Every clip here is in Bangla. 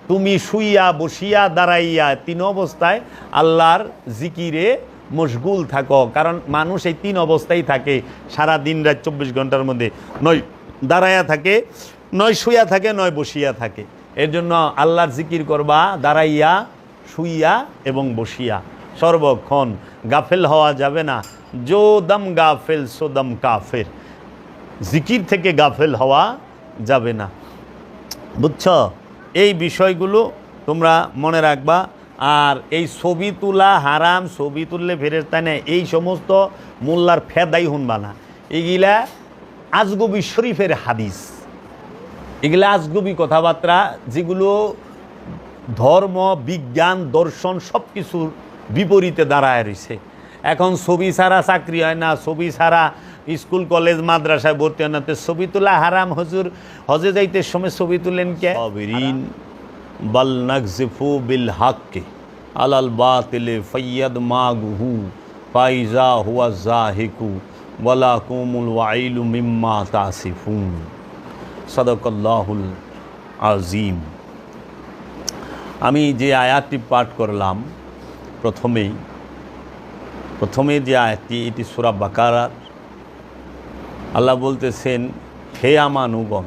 তুমি শুইয়া বসিয়া দাঁড়াইয়া তিন অবস্থায় আল্লাহর জিকিরে মশগুল থাকো। কারণ মানুষ এই তিন অবস্থায় থাকে সারা দিন রাত 24 ঘন্টার মধ্যে, নয় দাঁড়াইয়া থাকে, নয় শুইয়া থাকে, নয় বসিয়া থাকে। এর জন্য আল্লাহর জিকির করবা দাঁড়াইয়া, শুইয়া এবং বসিয়া, সর্বক্ষণ। গাফেল হওয়া যাবে না। জো দম গাফেল সো দম কাফের, জিকির থেকে গাফেল হওয়া যাবে না। বুঝছ? এই বিষয়গুলো তোমরা মনে রাখবা। আর এই ছবি তোলা হারাম, ছবি তুললে ফেরেশতা নেয়, এই সমস্ত মোল্লার ফেদাই শুনবা না। এগুলা আজগবি শরীফের হাদিস, এগুলা আজগবি কথাবার্তা, যেগুলো ধর্ম, বিজ্ঞান, দর্শন সব কিছুর বিপরীতে দাঁড়ায় রয়েছে। এখন ছবি ছাড়া চাকরি হয় না, ছবি ছাড়া স্কুল কলেজ মাদ্রাসায় ভর্তি হয় না। তো ছবি তোলা হারাম। হুজুর হজে যাইতে সময় ছবি তুলেন কে? সাবিরিন বাল নাকজিফু বিল হাক্কি আলাল বাতিলে ফাইয়াদ মাগুহু ফাইজা হুয়া জাহিকু ওয়ালা কুমুল ওয়াইলু মিম্মা তাসিফুন। সাদাকাল্লাহুল আজিম। আমি যে আয়াতটি পাঠ করলাম প্রথমে যে আয়াতটি, এটি সূরা বাকারার। আল্লাহ বলতেছেন, হে আমানুগণ,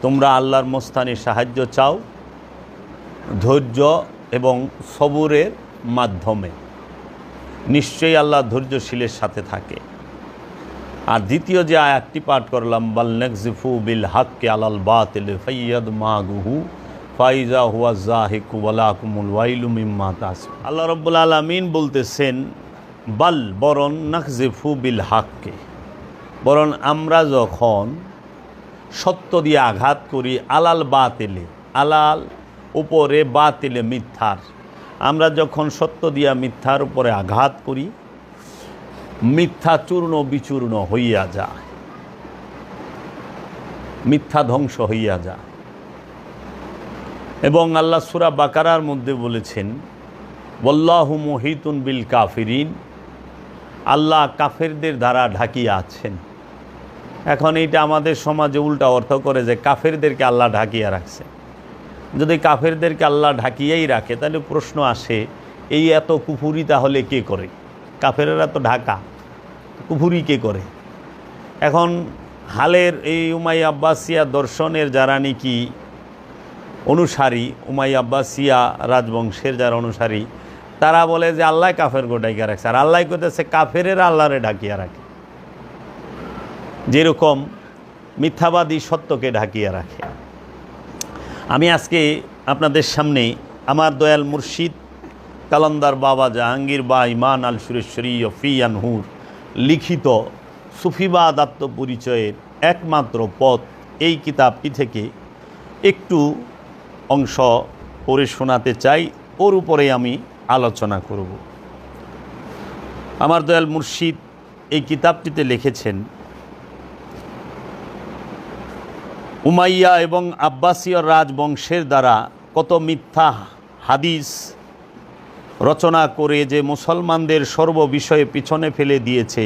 তোমরা আল্লাহর মস্তানে সাহায্য চাও ধৈর্য এবং সবুরের মাধ্যমে। নিশ্চয়ই আল্লাহ ধৈর্যশীলের সাথে থাকে। আর দ্বিতীয় যে আয়াতটি পাঠ করলাম, বাল নাকজিফু বিল হাক্কি আলাল বাতিল ফাইয়াদ মাগুহু ফাইজা হুয়া জাহিকু ওয়ালাকুমুল ওয়াইলু মিম্মা তাসিফুন। আল্লাহ রাব্বুল আলামিন বলতেছেন, বাল বরং নাকজিফু বিল হাক্কি, বরং আমরা যখন সত্য দিয়ে আঘাত করি, আলাল বাতিলে, আলাল উপরে, বাতিলে মিথ্যার, আমরা যখন সত্য দিয়া মিথ্যার উপরে আঘাত করি, মিথ্যা চূর্ণ বিচূর্ণ হইয়া যায়, মিথ্যা ধ্বংস হইয়া যায়। এবং আল্লাহ সূরা বাকারার মধ্যে বলেছেন, ওয়াল্লাহু মুহিতুন বিল কাফিরিন, আল্লাহ কাফেরদের দ্বারা ঢাকিয়া আছেন। এখন এইটা আমাদের সমাজে উল্টা অর্থ করে যে কাফেরদেরকে আল্লাহ ঢাকিয়া রাখছে। যদি কাফেরদেরকে আল্লাহ ঢাকিয়েই রাখে, তাহলে প্রশ্ন আসে, এই এত কুফুরি তাহলে কে করে? কাফেরেরা তো ঢাকা, কুফুরি কে করে? এখন হালের এই উমাইয়া আব্বাসিয়া দর্শনের যারা নাকি অনুসারী, উমাইয়া আব্বাসিয়া রাজবংশের যারা অনুসারী, তারা বলে যে আল্লাহ কাফের ঢাকিয়া রাখছে। আর আল্লাহ করতেছে কাফেরেরা আল্লাহরে ঢাকিয়া রাখে, যেরকম মিথ্যাবাদী সত্যকে ঢাকিয়া রাখে। আমি আজকে আপনাদের সামনে আমার দয়াল মুর্শিদ কালান্দার বাবা জাহাঙ্গীর বা ইমান আল সুরেশ্বরী ফি আনহুর লিখিত সুফিবাদ আত্মপরিচয়ের একমাত্র পথ, এই কিতাবটি থেকে একটু অংশ পড়ে শোনাতে চাই। ওর উপরে আমি আলোচনা করব। আমার দয়াল মুর্শিদ এই কিতাবটিতে লিখেছেন, উমাইয়া এবং আব্বাসীয় রাজবংশের দ্বারা কত মিথ্যা হাদিস রচনা করে যে মুসলমানদের সর্ববিষয়ে পিছনে ফেলে দিয়েছে,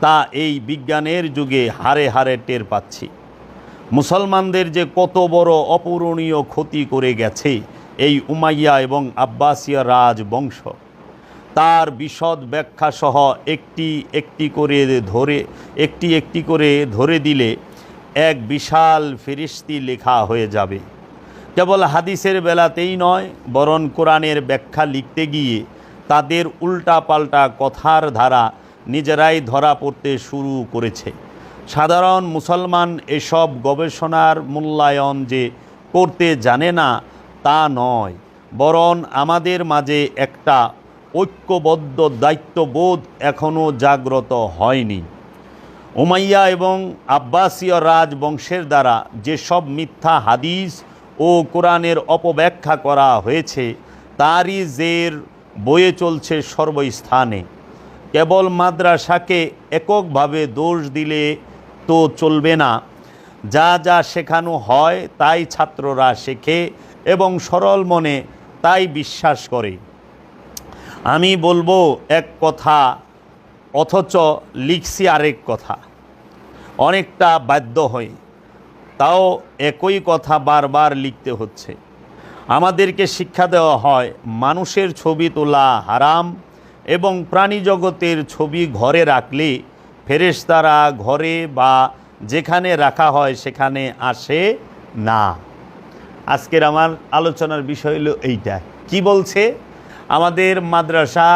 তা এই বিজ্ঞানের যুগে হারে হারে টের পাচ্ছি। মুসলমানদের যে কত বড় অপূরণীয় ক্ষতি করে গেছে এই উমাইয়া এবং আব্বাসীয় রাজবংশ, তার বিশদ ব্যাখ্যা সহ একটি একটি করে ধরে দিলে এক বিশাল ফেরেশতি লেখা হয়ে যাবে। কেবল হাদিসের বেলাতেই নয়, বরং কোরআনের ব্যাখ্যা লিখতে গিয়ে তাদের উল্টা পাল্টা কথার ধারা নিজেরাই ধরা পড়তে শুরু করেছে। সাধারণ মুসলমান এসব গবেষণার মূল্যায়ন যে করতে জানে না তা নয়, বরং আমাদের মাঝে একটা ঐক্যবদ্ধ দায়িত্ববোধ এখনও জাগ্রত হয়নি। উমাইয়া এবং আব্বাসীয় রাজবংশের দ্বারা যেসব মিথ্যা হাদিস ও কোরআনের অপব্যাখ্যা করা হয়েছে, তারই জের বয়ে চলছে সর্বস্থানে। কেবল মাদ্রাসাকে এককভাবে দোষ দিলে তো চলবে না। যা যা শেখানো হয় তাই ছাত্ররা শেখে এবং সরল মনে তাই বিশ্বাস করে। আমি বলবো এক কথা, অথচ লিখছি আরেক কথা। অনেকটা বাধ্য হই, তাও একই কথা বারবার লিখতে হচ্ছে। আমাদেরকে শিক্ষা দেওয়া হয় মানুষের ছবি তোলা হারাম এবং প্রাণী জগতের ছবি ঘরে রাখলে ফেরেশতারা ঘরে বা যেখানে রাখা হয় সেখানে আসে না। আজকের আমার আলোচনার বিষয় হলো এইটা। কি বলছে? আমাদের মাদ্রাসা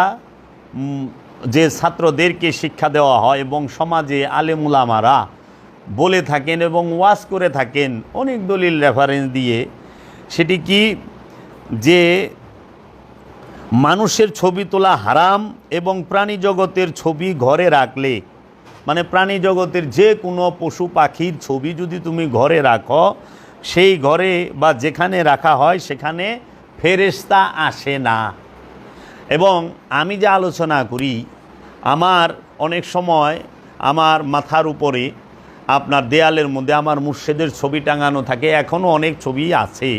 যে ছাত্রদেরকে শিক্ষা দেওয়া হয় এবং সমাজে আলেমুলামারা বলে থাকেন এবং ওয়াজ করে থাকেন অনেক দলিল রেফারেন্স দিয়ে, সেটি কি যে মানুষের ছবি তোলা হারাম এবং প্রাণী জগতের ছবি ঘরে রাখলে, মানে প্রাণী জগতের যে কোনো পশু পাখির ছবি যদি তুমি ঘরে রাখো, সেই ঘরে বা যেখানে রাখা হয় সেখানে ফেরেশতা আসে না। এবং আমি যে আলোচনা করি, আমার অনেক সময় আমার মাথার উপরে আপনার দেয়ালের মধ্যে আমার মুর্শিদের ছবি টাঙানো থাকে, এখনও অনেক ছবি আছে।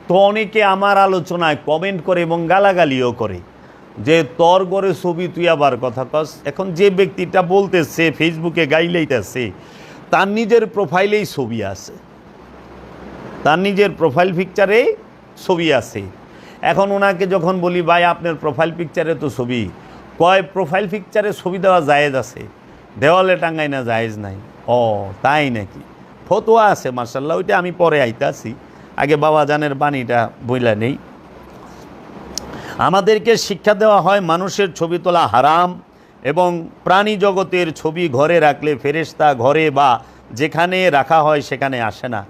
তো অনেকে আমার আলোচনায় কমেন্ট করে এবং গালাগালিও করে যে তোর ঘরে ছবি তুই আবার কথা কস। এখন যে ব্যক্তিটা বলতেছে ফেসবুকে গাইলাইতেছে, তার নিজের প্রোফাইলেই ছবি আছে, তার নিজের প্রোফাইল পিকচারে ছবি আছে। এখন ওনাকে যখন বলি ভাই আপনার প্রোফাইল পিকচারে তো ছবি, কয় প্রোফাইল পিকচারে ছবি দেওয়া জায়েজ আছে, দেওয়ালে টাঙ্গাই না জায়েজ নাই। ও তাই নাকি? ফতোয়া আছে মার্শাল্লাহ, ওইটা আমি পরে আইতাছি, আগে বাবা জানের বাণীটা বইলা নেই। আমাদেরকে শিক্ষা দেওয়া হয় মানুষের ছবি তোলা হারাম এবং প্রাণী জগতের ছবি ঘরে রাখলে ফেরেশতা ঘরে বা যেখানে রাখা হয় সেখানে আসে না।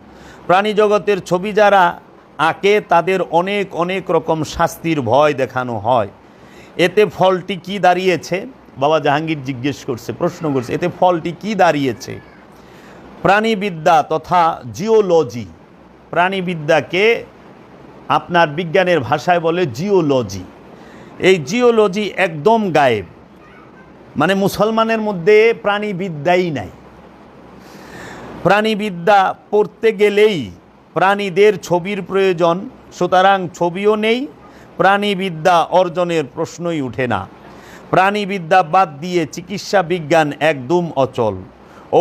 প্রাণী জগতের ছবি যারা আঁকে তাদের অনেক অনেক রকম শাস্তির ভয় দেখানো হয়। এতে ফলটি কি দাঁড়িয়েছে? বাবা জাহাঙ্গীর জিজ্ঞেস করছে, প্রশ্ন করছে, এতে ফলটি কি দাঁড়িয়েছে? প্রাণীবিদ্যা তথা জিওলজি, প্রাণীবিদ্যাকে আপনার বিজ্ঞানের ভাষায় বলে জিওলজি। এই জিওলজি একদম গায়েব, মানে মুসলমানের মধ্যে প্রাণীবিদ্যাই নাই। প্রাণীবিদ্যা পড়তে গেলেই প্রাণীদের ছবির প্রয়োজন, সুতরাং ছবিও নেই, প্রাণীবিদ্যা অর্জনের প্রশ্নই উঠে না। প্রাণীবিদ্যা বাদ দিয়ে চিকিৎসা বিজ্ঞান একদম অচল।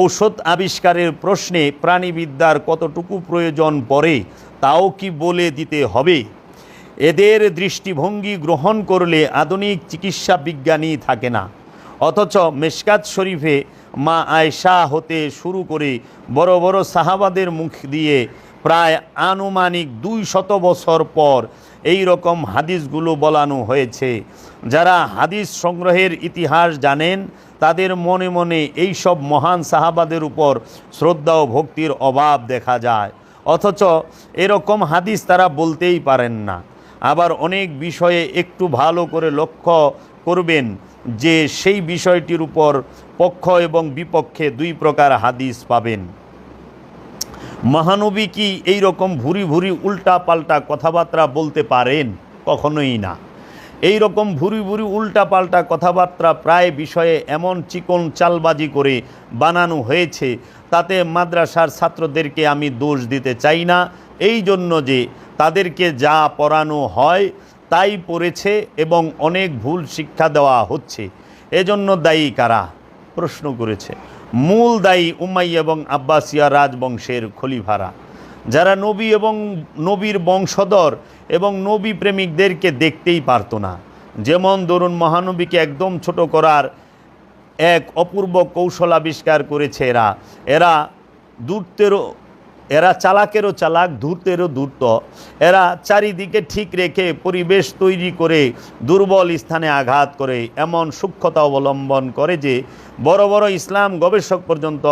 ঔষধ আবিষ্কারের প্রশ্নে প্রাণীবিদ্যার কতটুকু প্রয়োজন পড়ে তাও কি বলে দিতে হবে? এদের দৃষ্টিভঙ্গি গ্রহণ করলে আধুনিক চিকিৎসা বিজ্ঞানই থাকে না। অথচ মেশকাত শরীফে মা আয়েশা হতে শুরু করে বড় বড় সাহাবাদের মুখ দিয়ে প্রায় আনুমানিক 200 বছর পর এই রকম হাদিসগুলো বলানো হয়েছে। যারা হাদিস সংগ্রহের ইতিহাস জানেন তাদের মনে মনে এই সব মহান সাহাবাদের উপর শ্রদ্ধা ও ভক্তির অভাব দেখা যায়, অথচ এরকম হাদিস তারা বলতেই পারেন না। আবার অনেক বিষয়ে একটু ভালো করে লক্ষ্য করবেন যে সেই বিষয়টির উপর পক্ষ এবং বিপক্ষে দুই প্রকার হাদিস পাবেন। মহানবী কি এই রকম ভুরি ভুরি উল্টা পাল্টা কথাবার্তা বলতে পারেন? কখনোই না। এই রকম ভুরি ভুরি উল্টা পাল্টা কথাবার্তা প্রায় বিষয়ে এমন চিকন চালবাজি করে বানানো হয়েছে, তাতে মাদ্রাসার ছাত্রদেরকে আমি দোষ দিতে চাই না, এই জন্য যে তাদেরকে যা পড়ানো হয় তাই পড়েছে এবং অনেক ভুল শিক্ষা দেওয়া হচ্ছে। এজন্য দায়ী কারা? প্রশ্ন করেছে। মূল দায়ী উমাইয়া এবং আব্বাসিয়া রাজবংশের খলিফারা, যারা নবী এবং নবীর বংশধর এবং নবী প্রেমিকদেরকে দেখতেই পারত না। যেমন ধরুন মহানবীকে একদম ছোট করার এক অপূর্ব কৌশল আবিষ্কার করেছে এরা চালাকেরও চালাক, ধূর্তেরও ধূর্ত। এরা চারিদিকে ঠিক রেখে পরিবেশ তৈরি করে দুর্বল স্থানে আঘাত করে এমন সূক্ষ্মতা অবলম্বন করে যে বড় বড় ইসলাম গবেষক পর্যন্ত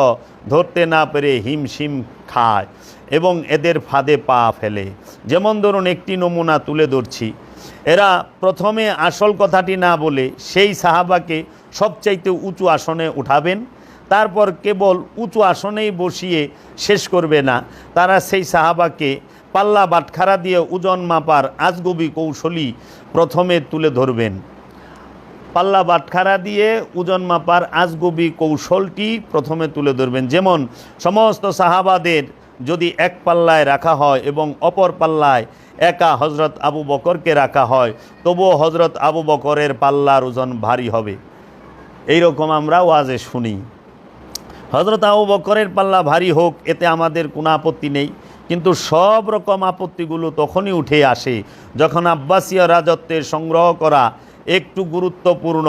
ধরতে না পেরে হিমশিম খায় এবং এদের ফাঁদে পা ফেলে। যেমন ধরুন একটি নমুনা তুলে ধরছি। এরা প্রথমে আসল কথাটি না বলে সেই সাহাবাকে সবচাইতে উঁচু আসনে উঠাবেন, তারপর কেবল উঁচু আসনেই বসিয়ে শেষ করবে না, তারা সেই সাহাবাকে পাল্লা বাটখারা দিয়ে ওজন মাপার আজগবি কৌশলী প্রথমে তুলে ধরবেন। পাল্লা বাটখারা দিয়ে ওজন মাপার আজগবি কৌশলটি প্রথমে তুলে ধরবেন। যেমন সমস্ত সাহাবাদের যদি এক পাল্লায় রাখা হয় এবং অপর পাল্লায় একা হজরত আবু বকরকে রাখা হয়, তবুও হজরত আবু বকরের পাল্লার ওজন ভারী হবে। এইরকম আমরা ওয়াজে শুনি। হজরত আবু বকরের পাল্লা ভারী হোক, এতে আমাদের কোনো আপত্তি নেই, কিন্তু সব রকম আপত্তিগুলো তখনই উঠে আসে যখন আব্বাসীয় রাজত্বের সংগ্রহ করা একটু গুরুত্বপূর্ণ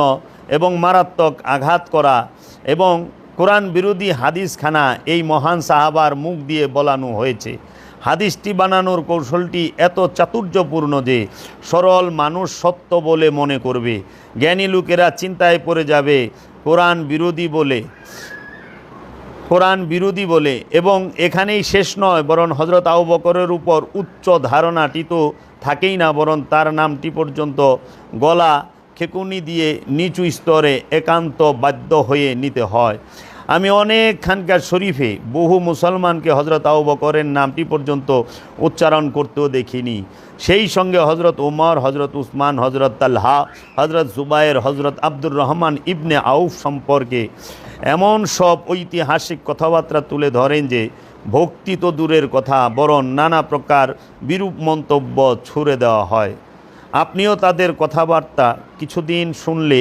এবং মারাত্মক আঘাত করা এবং কোরআন বিরোধী হাদিসখানা এই মহান সাহাবার মুখ দিয়ে বলানো হয়েছে। হাদিসটি বানানোর কৌশলটি এত চাতুর্যপূর্ণ যে সরল মানুষ সত্য বলে মনে করবে, জ্ঞানী লোকেরা চিন্তায় পড়ে যাবে কোরআন বিরোধী বলে। এবং এখানেই শেষ নয়, বরং হজরত আবু বকরের উপর উচ্চ ধারণাটি তো থাকেই না, বরং তার নামটি পর্যন্ত গলা খেকুনি দিয়ে নিচু স্তরে একান্ত বাধ্য হয়ে নিতে হয়। আমি অনেক খানকার শরীফে বহু মুসলমানকে হজরত আবু বকরের নামটি পর্যন্ত উচ্চারণ করতেও দেখিনি। সেই সঙ্গে হজরত উমর, হজরত উসমান, হজরত তালহা, হজরত জুবায়ের, হজরত আব্দুর রহমান ইবনে আউফ সম্পর্কে এমন সব ঐতিহাসিক কথাবার্তা তুলে ধরেন যে ভক্তি তো দূরের কথা, বরং নানা প্রকার বিরূপ মন্তব্য ছুড়ে দেওয়া হয়। আপনিও তাদের কথাবার্তা কিছুদিন শুনলে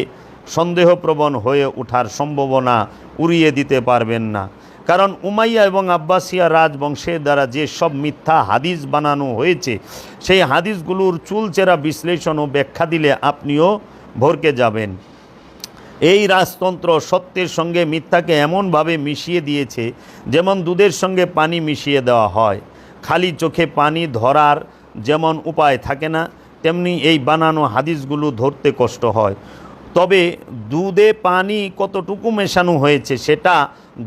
সন্দেহপ্রবণ হয়ে ওঠার সম্ভাবনা উড়িয়ে দিতে পারবেন না। কারণ উমাইয়া এবং আব্বাসিয়া রাজবংশের দ্বারা যে সব মিথ্যা হাদিস বানানো হয়েছে, সেই হাদিসগুলোর চুলচেরা বিশ্লেষণ ও ব্যাখ্যা দিলে আপনিও ভরকে যাবেন। এই রাজতন্ত্র সত্যের সঙ্গে মিথ্যাকে এমনভাবে মিশিয়ে দিয়েছে যেমন দুধের সঙ্গে পানি মিশিয়ে দেওয়া হয়। খালি চোখে পানি ধরার যেমন উপায় থাকে না, তেমনি এই বানানো হাদিসগুলো ধরতে কষ্ট হয়। তবে দুধে পানি কতটুকু মেশানো হয়েছে সেটা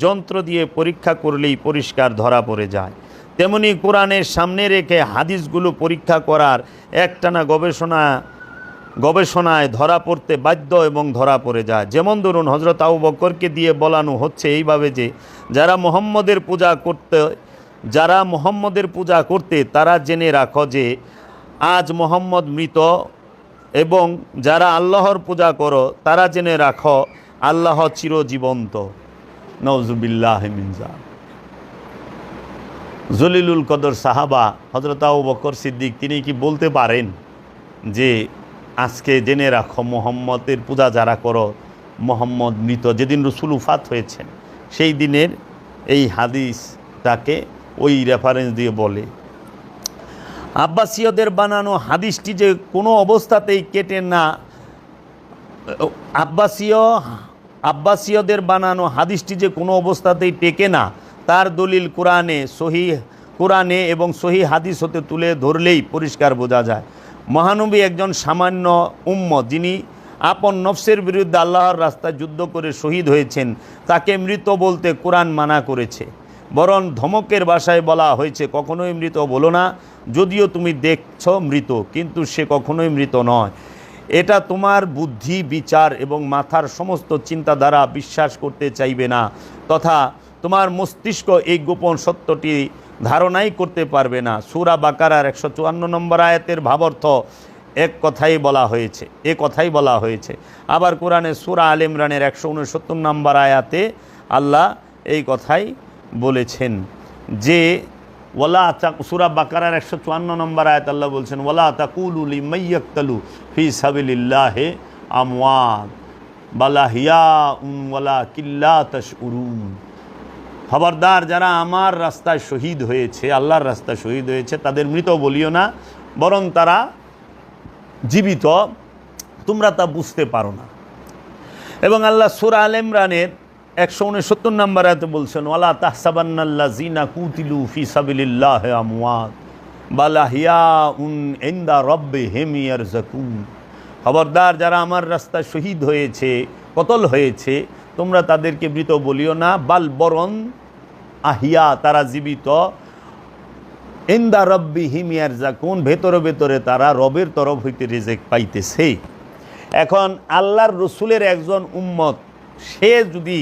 যন্ত্র দিয়ে পরীক্ষা করলেই পরিষ্কার ধরা পড়ে যায়। তেমনি কোরআনের সামনে রেখে হাদিসগুলো পরীক্ষা করার একটানা গবেষণায় ধরা পড়তে বাধ্য এবং ধরা পড়ে যায়। যেমন ধরুন, হজরত আবু বকরকে দিয়ে বলানো হচ্ছে এইভাবে যে যারা মোহাম্মদের পূজা করতে তারা জেনে রাখো যে আজ মোহাম্মদ মৃত, এবং যারা আল্লাহর পূজা করো তারা জেনে রাখো আল্লাহ চিরজীবন্ত। নওজুবিল্লাহ মিন যালিক। জলিলুল কদর সাহাবা হজরত আবু বকর সিদ্দিক তিনি কি বলতে পারেন যে আজকে জেনে রাখো মোহাম্মদের পূজা যারা করো মোহাম্মদ মৃত? যেদিন রসুল উফাত হয়েছেন সেই দিনের এই হাদিসটাকে ওই রেফারেন্স দিয়ে বলে। আব্বাসীয়দের বানানো হাদিসটি যে কোনো অবস্থাতেই কেটে না, আব্বাসীয়দের বানানো হাদিসটি যে কোনো অবস্থাতেই টেকে না, তার দলিল কোরআনে এবং সহি হাদিস হতে তুলে ধরলেই পরিষ্কার বোঝা যায়। মহানবী একজন সামান্য উম্মত, যিনি আপন নফসের বিরুদ্ধে আল্লাহর রাস্তায় যুদ্ধ করে শহীদ হয়েছেন, তাকে মৃত বলতে কোরআন মানা করেছে। বরং ধমকের ভাষায় বলা হয়েছে কখনোই মৃত বলো না, যদিও তুমি দেখছ মৃত, কিন্তু সে কখনোই মৃত নয়। এটা তোমার বুদ্ধি, বিচার এবং মাথার সমস্ত চিন্তাধারা বিশ্বাস করতে চাইবে না, তথা তোমার মস্তিষ্ক এই গোপন সত্যটি ধারণাই করতে পারবে না। সূরা বাকারার 154 নম্বর আয়াতের ভাবার্থ এ কথাই বলা হয়েছে। আবার কোরআনে সূরা আলে ইমরানের 169 নম্বর আয়াতে আল্লাহ এই কথাই বলেছেন যে সূরা বাকারার 154 নম্বর আয়াত আল্লাহ বলছেন, ওয়ালা তাকুলু লিমান ইয়াকতালু ফি সাবিলিল্লাহি আমওয়াত বাল আহইয়াউন ওয়ালাকিন লা তাশউরুন। খবরদার, যারা আমার রাস্তায় শহীদ হয়েছে, আল্লাহর রাস্তায় শহীদ হয়েছে, তাদের মৃত বলিও না, বরং তারা জীবিত, তোমরা তা বুঝতে পারো না। এবং আল্লাহ সূরা আলে ইমরানের 169 নম্বর আয়াতে বলছেন, ওয়ালা তাহসাবান্নাল্লাযিনা কুতিলু ফি সাবিলিল্লাহি আমওয়াত বাল আহইয়াউন ইনদা রাব্বিহিম ইয়ারযাকুন। খবরদার, যারা আমার রাস্তায় শহীদ হয়েছে, কতল হয়েছে, তোমরা তাদেরকে মৃত বলিও না, বাল বরং আহিয়া, তারা জীবিত, ইনদা রাব্বিহিম ইয়ারযাকুন, ভেতরে ভেতরে তারা রবের তরফ হইতে রিজিক পাইতেছে। এখন আল্লাহর রসুলের একজন উম্মত, সে যদি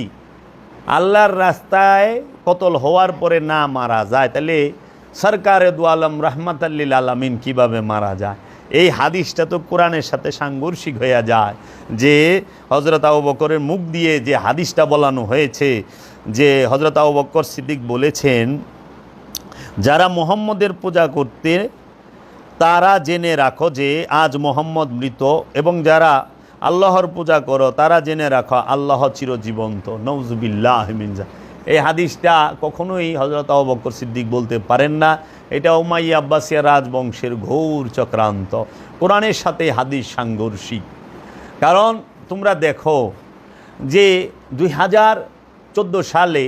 আল্লাহর রাস্তায় কতল হওয়ার পরে না মারা যায়, তাহলে সরকারে দু আলম রহমাতাল লিল আলামিন কীভাবে মারা যায়? এই হাদিসটা তো কোরআনের সাথে সাংঘর্ষিক হয়ে যায়। যে হজরত আবু বকরের মুখ দিয়ে যে হাদিসটা বলানো হয়েছে, যে হজরত আবু বকর সিদ্দিক বলেছেন, যারা মোহাম্মদের পূজা করতে তারা জেনে রাখো যে আজ মোহাম্মদ মৃত, এবং যারা আল্লাহর পূজা করো তারা জেনে রাখো আল্লাহ চিরজীবন্ত। নওজুবিল্লাহ মিন যালিক। এই হাদিসটা কখনোই হযরত আবু বকর সিদ্দিক বলতে পারেন না। এটা উমাইয়া আব্বাসিয়া রাজবংশের ঘোর চক্রান্ত, কোরআনের সাথে হাদিস সাংঘর্ষিক। কারণ তোমরা দেখো যে 2014 সালে,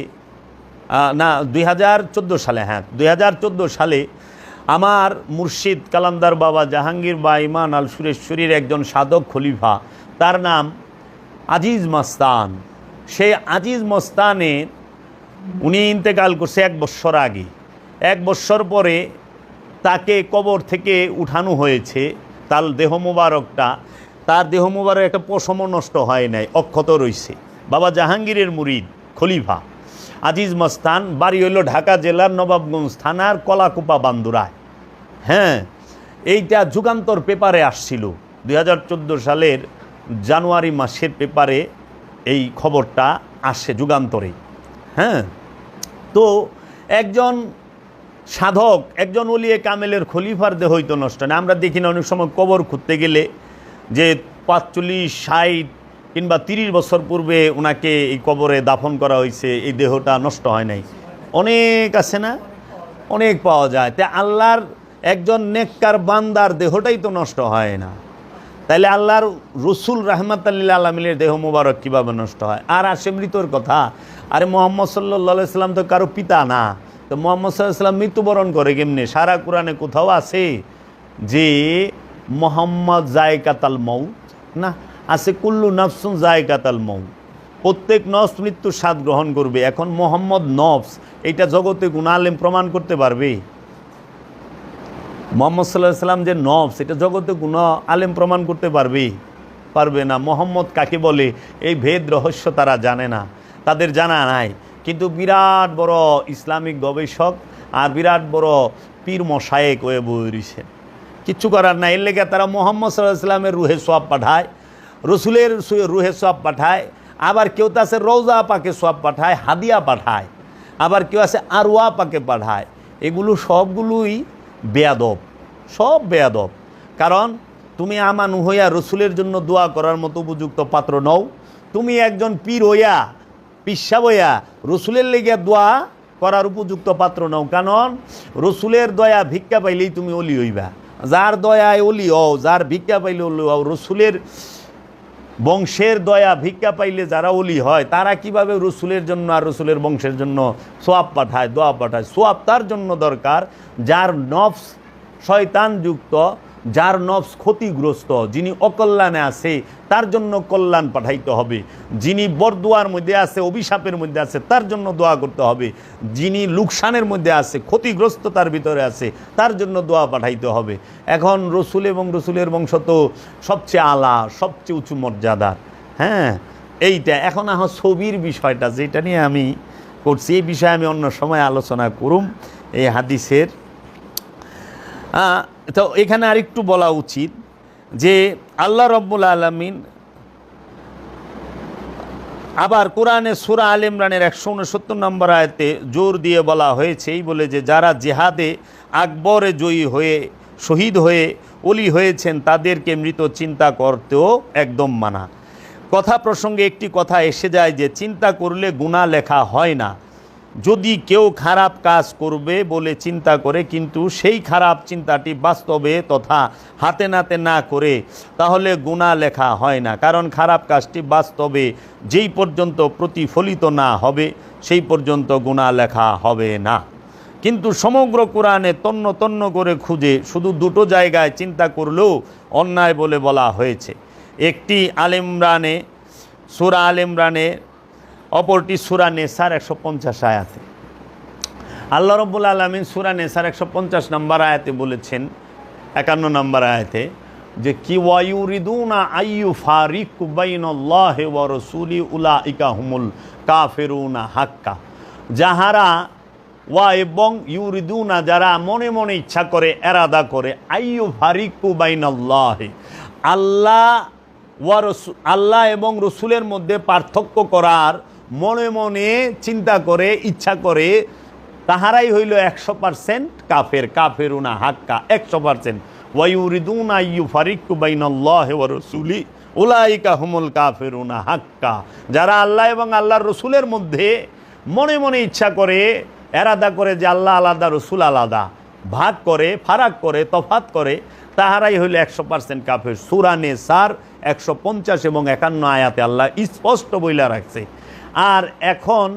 না 2014 সালে, হ্যাঁ 2014 সালে আমার মুর্শিদ কালান্দার বাবা জাহাঙ্গীর বা ইমান আল সুরেশ্বরীর একজন সাধক খলিফা, তার নাম আজিজ মস্তান। সেই আজিজ মস্তানের উনি ইন্তেকাল করছে 1 বছর আগে। 1 বছর পরে তাকে কবর থেকে উঠানো হয়েছে। তার দেহ মুবারকটা, তার দেহ মুবারক একটা পশমও নষ্ট হয় নাই, অক্ষত রয়েছে। বাবা জাহাঙ্গীরের মুরিদ খলিফা আজিজ মস্তান, বাড়ি হইল ঢাকা জেলার নবাবগঞ্জ থানার কলাকুপা বান্দুরায়। হ্যাঁ, এইটা যুগান্তর পেপারে আসছিল 2014 সালের জানুয়ারি মাসের পেপারে এই খবরটা আসে যুগান্তরে। হ্যাঁ, তো একজন সাধক, একজন ওলিয়ে কামেলের খলিফার দেহ হইতো নষ্ট না। আমরা দেখি না অনেক সময় কবর খুঁজতে গেলে যে 45, 60 কিংবা 30 বছর পূর্বে ওনাকে এই কবরে দাফন করা হয়েছে, এই দেহটা নষ্ট হয় নাই। অনেক আছে না, অনেক পাওয়া যায়। তাই আল্লাহর একজন নেককার বান্দার দেহটাই তো নষ্ট হয় না, তাইলে আল্লাহর রসুল রাহমাতুল্লিল আলামিনের দেহ মোবারক কীভাবে নষ্ট হয়? আর আসে মৃত্যুর কথা। আরে মোহাম্মদ সাল্লাল্লাহু সাল্লাম তো কারো পিতা না, তো মোহাম্মদ সাল্লাল্লাহু সাল্লাম মৃত্যুবরণ করে কেমনে? সারা কোরআনে কোথাও আছে যে মোহাম্মদ জায়কাতাল মউত? না, আছে কুল্লু নাফসুন জায়কাতাল মউত, প্রত্যেক নফস মৃত্যুর স্বাদ গ্রহণ করবে। এখন মোহাম্মদ নফস, এইটা জগতে কোন আলেম প্রমাণ করতে পারবে? মোহাম্মদ সাল্লাল্লাহু আলাইহি সাল্লাম যে নফস, এটা জগতে কোনো আলেম প্রমাণ করতে পারবে না। মোহাম্মদ কাকে বলে এই ভেদ রহস্য তারা জানে না, তাদের জানা নাই। কিন্তু বিরাট বড় ইসলামিক গবেষক আর বিরাট বড় পীর মশায়েক হয়ে বই রয়েছে, কিচ্ছু করার নাই। এর লেগে তারা মোহাম্মদ সাল্লাল্লাহু আলাইহি সাল্লামের রুহে সোয়াব পাঠায়, রসুলের রুহে সোয়াব পাঠায়, আবার কেউ তো আছে রওজা পাকে সোয়াব পাঠায়, হাদিয়া পাঠায়, আবার কেউ আছে আরওয়া পাকে পাঠায়। এগুলো সবগুলোই বেয়াদব, সব বেয়াদব। কারণ তুমি আমানু হইয়া রসুলের জন্য দোয়া করার মতো উপযুক্ত পাত্র নও। তুমি একজন পীর হইয়া, পিসা হইয়া রসুলের লেগে দোয়া করার উপযুক্ত পাত্র নও। কারণ রসুলের দয়া ভিক্ষা পাইলেই তুমি অলি হইবা। যার দয়ায় অলি হও, যার ভিক্ষা পাইলে অলি হও, রসুলের বংশের দয়া ভিক্ষা পাইলে যারা অলি হয়, তারা কিভাবে রসুলের জন্য আর রসুলের বংশের জন্য সোয়াব পাঠায়, দোয়া পাঠায়? সোয়াব তার জন্য দরকার যার নফস শয়তানযুক্ত, যার নফস ক্ষতিগ্রস্ত, যিনি অকল্যাণে আছে, তার জন্য কল্যাণ পাঠাইতে হবে। যিনি বরদোয়ার মধ্যে আছে, অভিশাপের মধ্যে আছে, তার জন্য দোয়া করতে হবে। যিনি লুকসানের মধ্যে আছে, ক্ষতিগ্রস্ততার ভিতরে আছে, তার জন্য দোয়া পাঠাইতে হবে। এখন রসুল এবং রসুলের বংশ তো সবচেয়ে আলা, সবচেয়ে উঁচু মর্যাদার। হ্যাঁ, এইটা এখন ছবির বিষয়টা যেটা নিয়ে আমি করছি, এই বিষয়ে আমি অন্য সময় আলোচনা করুম এই হাদিসের। তো এখানে আরেকটু বলা উচিত যে আল্লাহ রব্বুল আলামিন আবার কোরআনে সূরা আলে ইমরানের 169 নম্বর আয়াতে জোর দিয়ে বলা হয়েছে, এই বলে যে যারা জেহাদে আকবরে জয়ী হয়ে শহীদ হয়ে অলি হয়েছেন তাদেরকে মৃত চিন্তা করতেও একদম মানা। কথা প্রসঙ্গে একটি কথা এসে যায় যে চিন্তা করলে গুনাহ লেখা হয় না। যদি কেউ খারাপ কাজ করবে বলে চিন্তা করে কিন্তু সেই খারাপ চিন্তাটি বাস্তবে তথা হাতে নাতে না করে, তাহলে গুনাহ লেখা হয় না। কারণ খারাপ কাজটি বাস্তবে যেই পর্যন্ত প্রতিফলিত না হবে সেই পর্যন্ত গুনাহ লেখা হবে না। কিন্তু সমগ্র কোরআনে তন্ন তন্ন করে খুঁজে শুধু দুটো জায়গায় চিন্তা করলেও অন্যায় বলে বলা হয়েছে। একটি আলে ইমরানে, সূরা আলে ইমরানে, অপরটি সূরা নেসার 150 আয়াতে। আল্লাহ রাব্বুল আলামিন সূরা নেসার 150 নম্বর আয়াতে বলেছেন, 51 নম্বর আয়াতে, যে কি ওয়ায়ুরিদুনা আইয়ুফারিকু বাইনাল্লাহি ওয়া রাসূলি উলাইকা হুমুল কাফিরুনা হাক্কা। যাহারা ওয়া এবং ইউরিদুনা, যারা মনে মনে ইচ্ছা করে, এরাদা করে, আইয়ুফারিকু বাইনাল্লাহি, আল্লাহ এবং রসুলের মধ্যে পার্থক্য করার মনে মনে চিন্তা করে, ইচ্ছা করে, তাহারাই হইল 100% কাফের। কাফেরুনা হাক্কা, 100%। ওয়ায়ুরিদুনা আইয়ুফারিকু বাইনাল্লাহি ওয়া রাসূলি উলাইকা হুমুল কাফিরুনা হাক্কা। যারা আল্লাহ এবং আল্লাহর রসুলের মধ্যে মনে মনে ইচ্ছা করে, এরাদা করে যে আল্লাহ আলাদা, রসুল আলাদা, ভাগ করে, ফারাক করে, তফাত করে, তাহারাই হইল 100% কাফের। সূরা নিসার 150 এবং 51 আয়াতে আল্লাহ স্পষ্ট বইলা রাখছে। আর এখন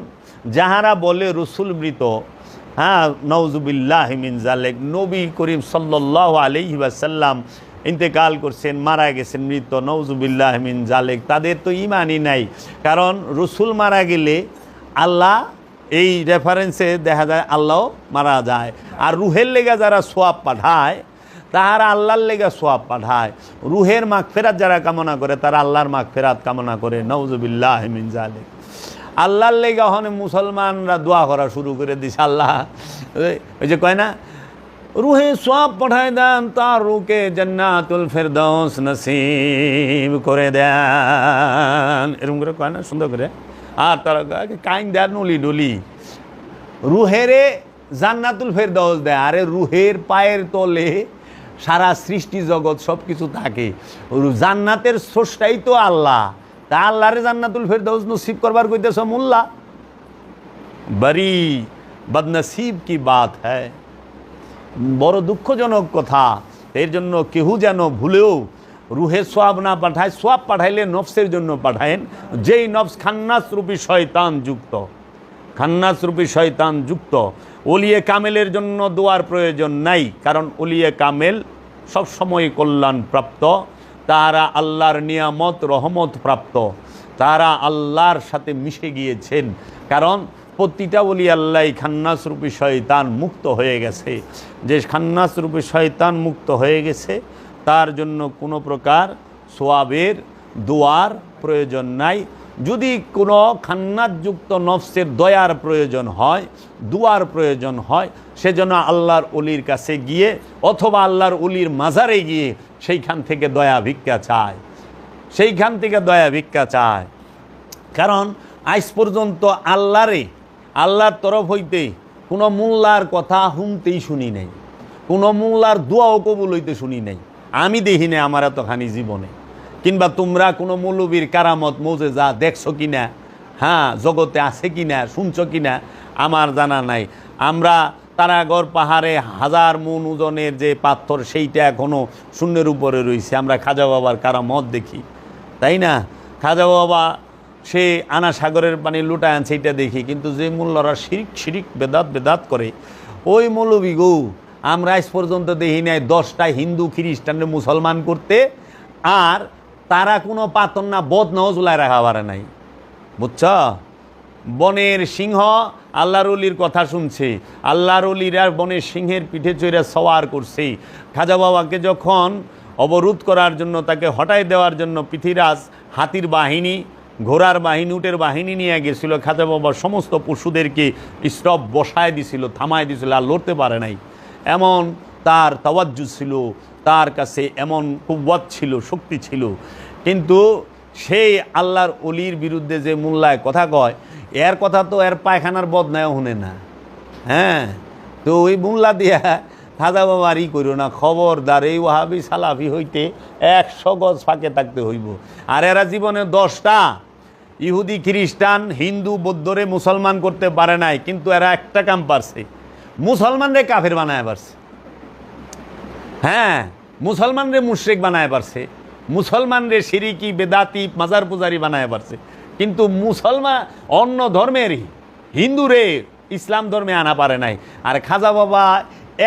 যাহারা বলে রসুল মৃত, হ্যাঁ, নাউজুবিল্লাহি মিন যালিক, নবী করিম সাল্লাল্লাহু আলাইহি ওয়াসাল্লাম ইন্তেকাল করছেন, মারা গেছেন মৃত, নাউজুবিল্লাহি মিন যালিক, তাদের তো ঈমানই নাই। কারণ রসুল মারা গেলে আল্লাহ, এই রেফারেন্সে দেখা যায় আল্লাহ মারা যায়। আর রুহের লেগা যারা সোয়াব পাঠায় তাহারা আল্লাহর লেগা সোয়াব পাঠায়। রুহের মাগফিরাত যারা কামনা করে তারা আল্লাহর মাগফিরাত কামনা করে, নাউজুবিল্লাহি মিন যালিক। আল্লাহর লেগা হনে মুসলমানরা দোয়া করা শুরু করে দিছে, আল্লাহ ওই যে কয় না, রুহে সোয়াব পাঠায় দেন, তার রুকে জান্নাতুল ফেরদৌস নসিব করে দেন, এরকম করে কয় না সুন্দর করে। আর তারা কাইন দেয় নলি ডলি, রুহেরে জান্নাতুল ফেরদৌস দেয়। আরে রুহের পায়ের তলে সারা সৃষ্টি জগৎ সব কিছু থাকে। জান্নাতের স্রষ্টাই তো আল্লাহ, তা আল্লাহরে জান্নাতুল ফেরদৌস নসিব করবার কইতেছ মোল্লা, বড়ি বদনসিব কি বাত হ্যায়, বড় দুঃখজনক কথা। এর জন্য কেউ যেন ভুলেও রুহে সোয়াব না পাঠায়। সোয়াব পাঠাইলে নফসের জন্য পাঠায়েন, যেই নফস খান্নাস রূপী শয়তান যুক্ত, খান্নাস রূপী শয়তান যুক্ত। ওলিয়ে কামেলের জন্য দোয়ার প্রয়োজন নাই, কারণ ওলিয়ে কামেল সবসময় কল্যাণ প্রাপ্ত, তারা আল্লাহর নিয়ামত রহমত প্রাপ্ত, তারা আল্লাহর সাথে মিশে গিয়েছেন। কারণ প্রতিটা ওলি আল্লাহ খান্নাস রূপী শয়তান মুক্ত হয়ে গেছে। যে খান্নাস রূপী শয়তান মুক্ত হয়ে গেছে তার জন্য কোনো প্রকার সোয়াবের দোয়ার প্রয়োজন নাই। যদি কোনো খান্নাতযুক্ত নফসের দয়ার প্রয়োজন হয়, দুয়ার প্রয়োজন হয়, সেজন্য আল্লাহর অলির কাছে গিয়ে অথবা আল্লাহর অলির মাজারে গিয়ে সেইখান থেকে দয়া ভিক্ষা চায়, সেইখান থেকে দয়া ভিক্ষা চায়। কারণ আজ পর্যন্ত আল্লাহর তরফ হইতে কোনো মোল্লার কথা শুনতেই শুনি নাই, কোনো মোল্লার দোয়াও কবুল হইতে শুনি নাই, আমি দেখি না আমার এতখানি জীবনে। কিংবা তোমরা কোনো মৌলবীর কারামত মৌজেজা দেখছো কিনা, হ্যাঁ, জগতে আছে কিনা, শুনছো কিনা, আমার জানা নাই। আমরা তারাগড় পাহাড়ে 1000 মণ ওজনের যে পাথর, সেইটা এখনও শূন্যের উপরে রয়েছে। আমরা খাজা বাবার কারামত দেখি, তাই না? খাজা বাবা সে আনা সাগরের পানি লুটায় আনছে, সেইটা দেখি। কিন্তু যে মোল্লারা শিরিক বেদাত করে, ওই মৌলবী গো আমরা আজ পর্যন্ত দেখি নাই 10টা হিন্দু খ্রিস্টানের মুসলমান করতে, আর তারা কোনো পাতন না বদ নাও জুলায় রাখা পারে নাই, বুঝছ? বনের সিংহ আল্লাহর অলির কথা শুনছে, আল্লাহর অলিরা বনের সিংহের পিঠে চড়ে সওয়ার করছে। খাজা বাবাকে যখন অবরোধ করার জন্য, তাকে হটাই দেওয়ার জন্য পৃথিবীরাজ হাতির বাহিনী, ঘোড়ার বাহিনী, উটের বাহিনী নিয়ে গেছিল, খাজা বাবা সমস্ত পশুদেরকে স্টপ বসায় দিছিল, থামায় দিছিল, আর লড়তে পারে নাই। এমন তার তাওয়াজ্জু ছিল, তার কাছে এমন কুওয়াত ছিল, শক্তি ছিল। কিন্তু সেই আল্লাহর অলির বিরুদ্ধে যে মোল্লায় কথা কয়, এর কথা তো এর পায়খানার বদনায়ও শুনে না। হ্যাঁ, তো ওই মোল্লা দিয়া খাজা বাবার ই করো না, খবরদার। এই ওয়াহাবি সালাফি হইতে 100 গজ ফাঁকে থাকতে হইব। আর এরা জীবনে 10টা ইহুদি খ্রিস্টান হিন্দু বৌদ্ধরে মুসলমান করতে পারে নাই, কিন্তু এরা একটা কাম পারছে, মুসলমানরে কাফের বানায় পারছে। হ্যাঁ, মুসলমানরে মুশরিক বানায় পারছে, মুসলমানরে শিরিকি বেদাতি মাজার পূজারি বানায় পারছে। কিন্তু মুসলমান অন্য ধর্মেরই হিন্দুরে ইসলাম ধর্মে আনা পারে নাই। আর খাজা বাবা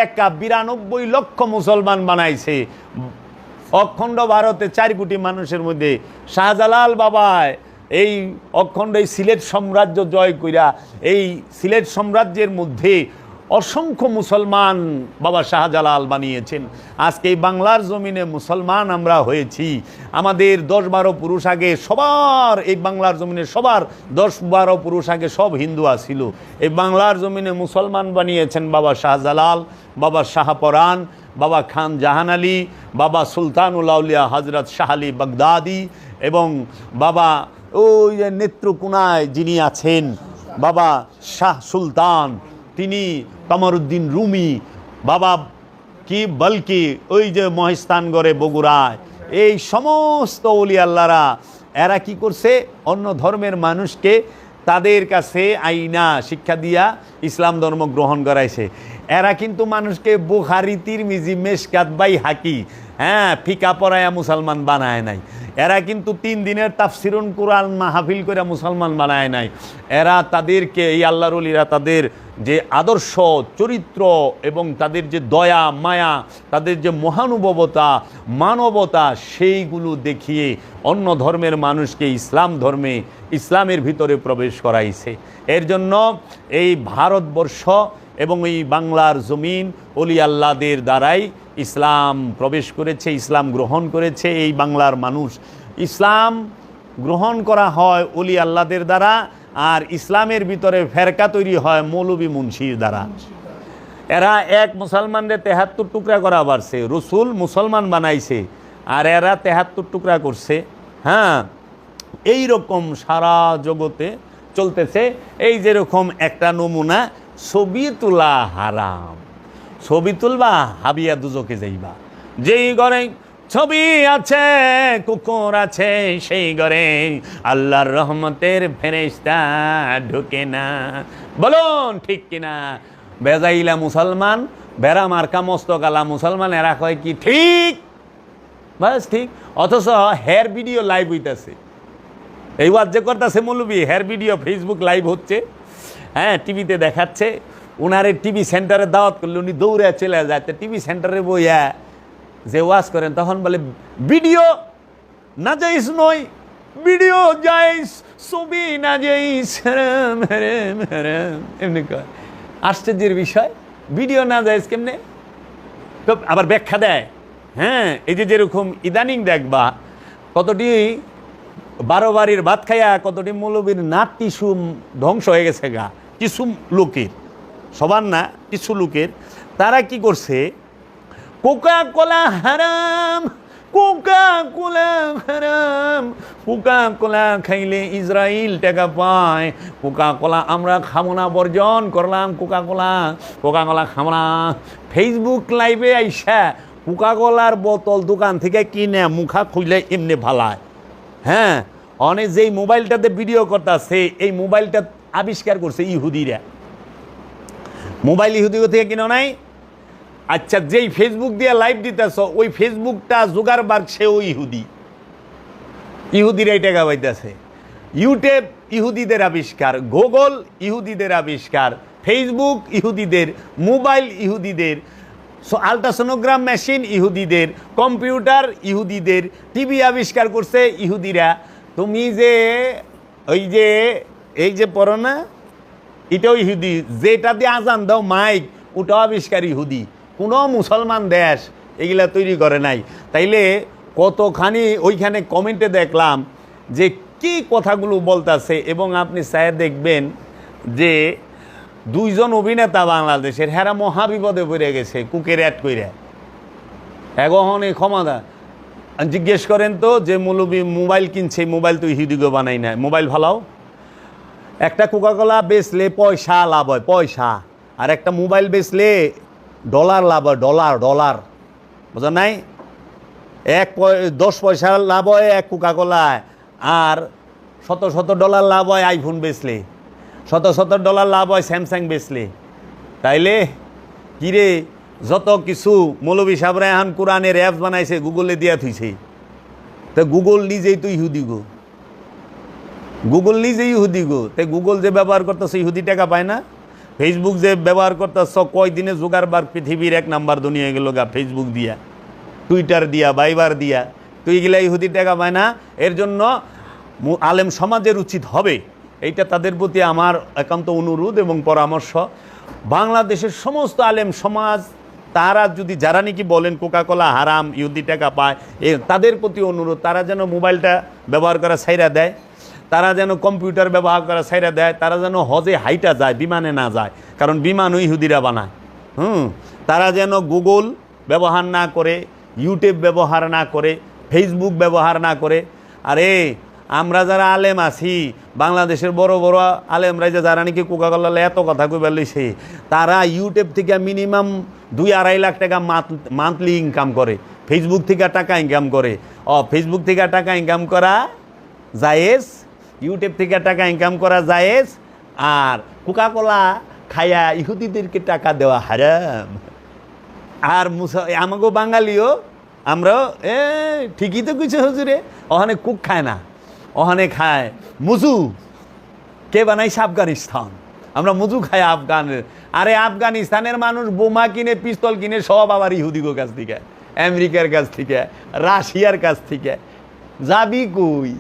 92 লক্ষ মুসলমান বানাইছে অখণ্ড ভারতে 4 কোটি মানুষের মধ্যে। শাহজালাল বাবায় এই অখণ্ড এই সিলেট সাম্রাজ্য জয় কইরা, এই সিলেট সাম্রাজ্যের মধ্যে অসংখ্য মুসলমান বাবা শাহজালাল বানিয়েছেন। আজকে এই বাংলার জমিনে মুসলমান আমরা হয়েছি। আমাদের 10-12 পুরুষ আগে সবার, এই বাংলার জমিনে সবার 10-12 পুরুষ আগে সব হিন্দু আসিল। এই বাংলার জমিনে মুসলমান বানিয়েছেন বাবা শাহজালাল, বাবা শাহপরান, বাবা খান জাহান আলী, বাবা সুলতানুল আউলিয়া হজরত শাহ আলী বাগদাদি, এবং বাবা ওই যে নেত্রকোনায় যিনি আছেন বাবা শাহ সুলতান, তিনি কামরুদ্দিন রুমি, বাবা কি বলকি ওই যে মহেস্তানগড়ে বগুড়ায়, এই সমস্ত ওলি আল্লাহরা এরা কি করছে, অন্য ধর্মের মানুষকে তাদের কাছে আইনা শিক্ষা দিয়া ইসলাম ধর্ম গ্রহণ করাইছে। এরা কিন্তু মানুষকে বুখারী তিরমিজি মেশকাত বাইহাকি ফিকা পড়ায়া মুসলমান বানায় নাই। এরা কিন্তু 3 দিনের তাফসিরুল কুরআন মাহফিল করে মুসলমান বানায় নাই। এরা তাদেরকে, এই আল্লাহর ওলিরা তাদের যে আদর্শ চরিত্র এবং তাদের যে দয়া মায়া, তাদের যে মহানুভবতা মানবতা, সেইগুলো দেখিয়ে অন্য ধর্মের মানুষকে ইসলামের ভিতরে প্রবেশ করাইছে। এর জন্য এই ভারতবর্ষ এবং এই বাংলার জমিন অলি আল্লাহদের দ্বারাই ইসলাম প্রবেশ করেছে, ইসলাম গ্রহণ করেছে। এই বাংলার মানুষ ইসলাম গ্রহণ করা হয় অলি আল্লাহদের দ্বারা, আর ইসলামের ভিতরে ফেরকা তৈরি হয় মৌলবী মুন্সির দ্বারা। এরা এক মুসলমানদের 73 টুকরা করা পারছে, রসুল মুসলমান বানাইছে, আর এরা 73 টুকরা করছে। এই রকম সারা জগতে চলতেছে। এই যেরকম একটা নমুনা, ছবি তোলা হারাম, ছবি তুলবা হাবিয়া দুজকে যাইবা। যেই ঘরে ছবি আছে কুকুর আছে, সেই ঘরে আল্লাহর রহমতের ফেরেশতা ঢুকে না। বলুন ঠিক কিনা? বেজাইলা মুসলমান, বেড়া মার্কা মস্তকালা মুসলমান, এরা কয় কি ঠিক? বাস ঠিক। অথচ হেয়ার ভিডিও লাইভ হইতেছে, এই ওয়াজ যে করতেছে মৌলবি, হেয়ার ভিডিও ফেসবুক লাইভ হচ্ছে, টিভিতে দেখাচ্ছে। উনারে টিভি সেন্টারে দাওয়াত করলে উনি দৌড়ে চলে যায়। তো টিভি সেন্টারে বইয়া যে ওয়াজ করেন, তখন বলে ভিডিও না যাইস নয়, ভিডিও যাইস, ছবি না যাইস, এমনি কয়। আশ্চর্যের বিষয়, ভিডিও না যাইস কেমনে? তো আবার ব্যাখ্যা দেয়। এই যে যেরকম ইদানিং দেখবা কতটি 12 বাড়ির ভাত খাইয়া কতটি মৌলবীর নাট টিস্যু ধ্বংস হয়ে গেছে গা, কিছু লোকের, সবার না, কিছু লোকের। তারা কি করছে, কোকা কোলা হারাম, কোকা কোলা হারাম, কোকা কোলা খাইলে ইসরায়েল টাকা পায়, কোকা কোলা আমরা খাবো না, বর্জন করলাম কোকা কোলা খাবো না। ফেসবুক লাইভে আইসা কোকা কোলার বোতল দোকান থেকে কিনে মুখা খুইলে এমনি ভালায়। অনেক যেই মোবাইলটাতে ভিডিও করতেছে, এই মোবাইলটা আবিষ্কার করছে ইহুদিরা। মোবাইল ইহুদি থেকে কিনো নাই? আচ্ছা, যেই ফেসবুক দিয়ে লাইভ দিতেছ, ওই ফেসবুকটা জুগারবার্গ, সেও ইহুদিরাই টাকা পাইতেছে। ইউটিউব ইহুদিদের আবিষ্কার, গুগল ইহুদিদের আবিষ্কার, ফেসবুক ইহুদিদের, মোবাইল ইহুদিদের, আলট্রাসোনোগ্রাম মেশিন ইহুদিদের, কম্পিউটার ইহুদিদের, টিভি আবিষ্কার করছে ইহুদিরা। তুমি যে এই যে পড়ো না, এটাও ইহুদি। যেটা দিয়ে আজান দাও মাইক, ওটাও আবিষ্কার ইহুদি। কোনো মুসলমান দেশ এগুলা তৈরি করে নাই। তাইলে কতখানি ওইখানে কমেন্টে দেখলাম যে কি কথাগুলো বলতেছে। এবং আপনি চায়ে দেখবেন যে 2 জন অভিনেতা বাংলাদেশের, হেরা মহাবিপদে পড়ে গেছে কুকের অ্যাড কইরা। এখন এই ক্ষমতা জিজ্ঞেস করেন তো, যে মৌলবী মোবাইল কিনছে, মোবাইল তো ইহুদিগো বানাই না, মোবাইল ভালাও। একটা কোকাকোলা বেচলে পয়সা লাভ হয়, পয়সা। আর একটা মোবাইল বেচলে ডলার লাভ হয়, ডলার। বুঝা নাই? 10 পয়সা লাভ হয় এক কোকাকোলায়, আর শত ডলার লাভ হয় আইফোন বেচলে, শত ডলার লাভ হয় স্যামসাং বেচলে। তাইলে কিরে, যত কিছু মৌলবী সাহেবরা এখন কোরআনের অ্যাপস বানাইছে, গুগলে দিয়া থুইছে। তো গুগল নিজেই তো ইহুদি গো, গুগল নিজেই ইহুদি গো। তাই গুগল যে ব্যবহার করতেছে ইহুদি টাকা পায় না? ফেসবুক যে ব্যবহার করতেছ, কয়দিনে জুগারবার্গ পৃথিবীর 1 নাম্বার দুনিয়া গেল গা, ফেসবুক দিয়া, টুইটার দিয়া, ভাইবার দিয়া। তো এইগুলা ইহুদি টাকা পায় না। এর জন্য আলেম সমাজের উচিত হবে, এইটা তাদের প্রতি আমার একান্ত অনুরোধ এবং পরামর্শ, বাংলাদেশের সমস্ত আলেম সমাজ, তারা যদি, যারা নাকি বলেন কোকাকোলা হারাম, ইহুদি টাকা পায়, তাদের প্রতি অনুরোধ, তারা যেন মোবাইলটা ব্যবহার করা ছাইরা দেয়, তারা যেন কম্পিউটার ব্যবহার করা ছাইরা দেয়, তারা যেন হজে হাইটা যায়, বিমানে না যায়, কারণ বিমানও ইহুদিরা বানায়। তারা যেন গুগল ব্যবহার না করে, ইউটিউব ব্যবহার না করে, ফেসবুক ব্যবহার না করে। আরে আমরা যারা আলেম আছি, বাংলাদেশের বড় বড় আলেমরা যে যারা নাকি কোকাকোলা এত কথা কইবার লইছে, তারা ইউটিউব থেকে মিনিমাম 2-2.5 লাখ টাকা মান্থলি ইনকাম করে, ফেসবুক থেকে টাকা ইনকাম করে। ফেসবুক থেকে টাকা ইনকাম করা জায়েজ, ইউটিউব থেকে টাকা ইনকাম করা জায়েজ। আর কোকাকোলা খায়া ইহুদিদেরকে টাকা দেওয়া হারাম। আর আমাকে বাঙালিও আমরাও ঠিকই তো কিছু হুজুরে, ওখানে কুক খায় না, ওখানে খায় মুজু। কে বানাইছে? আফগানিস্তান। আমরা মুজু খাই আফগানের। আরে আফগানিস্তানের মানুষ বোমা কিনে, পিস্তল কিনে সব আবার ইহুদিগো কাছ থেকে, আমেরিকার কাছ থেকে, রাশিয়ার কাছ থেকে। যাবি কই?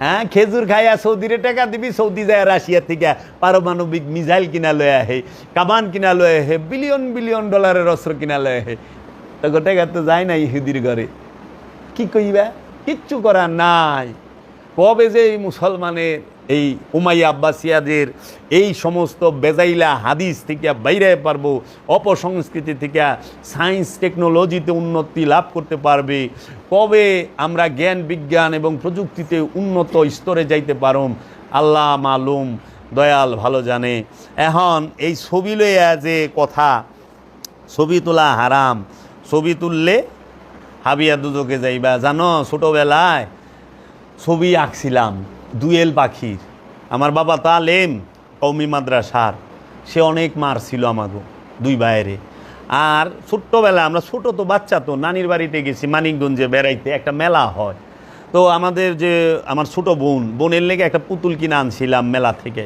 হ্যাঁ, খেজুর খাইয়া সৌদিরে টাকা দিবি, সৌদি যায় রাশিয়া থেকে পারমাণবিক মিসাইল কিনা লয়ে আহে, কামান কিনা লয়ে আহে, বিলিয়ন বিলিয়ন ডলারের অস্ত্র কিনা লয়ে আহে। তো টাকা তো যায় না ইহুদির ঘরে। কি কইবা? কিচ্ছু করার নাই। কবে যে এই মুসলমানের এই উমাইয়া আব্বাসিয়াদের এই সমস্ত বেজাইলা হাদিস থেকে বাইরে পারবো, অপসংস্কৃতি থেকে সায়েন্স টেকনোলজিতে উন্নতি লাভ করতে পারবে, কবে আমরা জ্ঞান বিজ্ঞান এবং প্রযুক্তিতে উন্নত স্তরে যাইতে পারম, আল্লাহ মালুম, দয়াল ভালো জানে। এখন এই ছবি লইয়া যে কথা, ছবি তোলা হারাম, ছবি তুললে হাবিয়া দুজকে যাইবা। জানো, ছোটোবেলায় ছবি আঁকছিলাম দুয়েল পাখির। আমার বাবা তালেম কওমি মাদ্রাসার, সে অনেক মারছিল আমাকে দুই বাইরে। আর ছোট্টবেলা আমরা ছোটো তো বাচ্চা, তো নানির বাড়িতে গেছি মানিকগঞ্জে বেড়াইতে, একটা মেলা হয়। তো আমাদের যে আমার ছোটো বোনের লেগে একটা পুতুল কিনে আনছিলাম মেলা থেকে।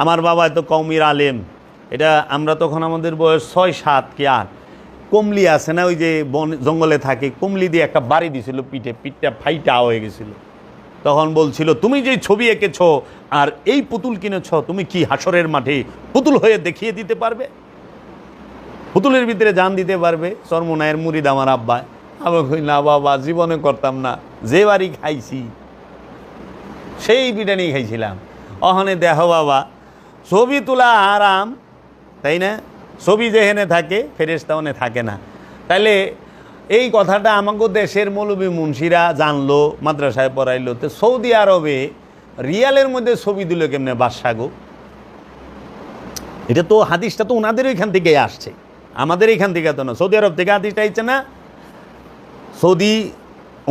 আমার বাবা তো কওমির আলেম, এটা আমরা তখন আমাদের বয়স 6-7 কি 8। কমলি আছে না, ওই যে বন জঙ্গলে থাকে, কমলি দিয়ে একটা বাড়ি দিছিল পিঠে, পিঠটা ফাইটা হয়ে গেছিলো। তখন বলছিল, তুমি যে ছবি এঁকেছ আর এই পুতুল কিনেছ, তুমি কি হাসরের মাঠে পুতুল হয়ে দেখিয়ে দিতে পারবে? পুতুলের ভিতরে জান দিতে পারবে? চরমনায়ের মুরিদ আমার আব্বা। আমি কই, না বাবা, জীবনে করতাম না। যে বাড়ি খাইছি সেই পিঠানি খাইছিলাম। ওখানে দেখো বাবা, ছবি তোলা আরাম, তাই না? ছবি যেখানে থাকে ফেরেশতা ওখানে থাকে না। তাইলে এই কথাটা আমাকে দেশের মৌলবী মুন্সিরা জানলো, মাদ্রাসায় পড়াইলো। তো সৌদি আরবে রিয়ালের মধ্যে ছবি দিল কেমনে বাদশাগো? এটা তো হাদিসটা তো ওনাদের ওইখান থেকেই আসছে, আমাদের এইখান থেকে তো না। সৌদি আরব থেকে হাদিসটা আইছে না। সৌদি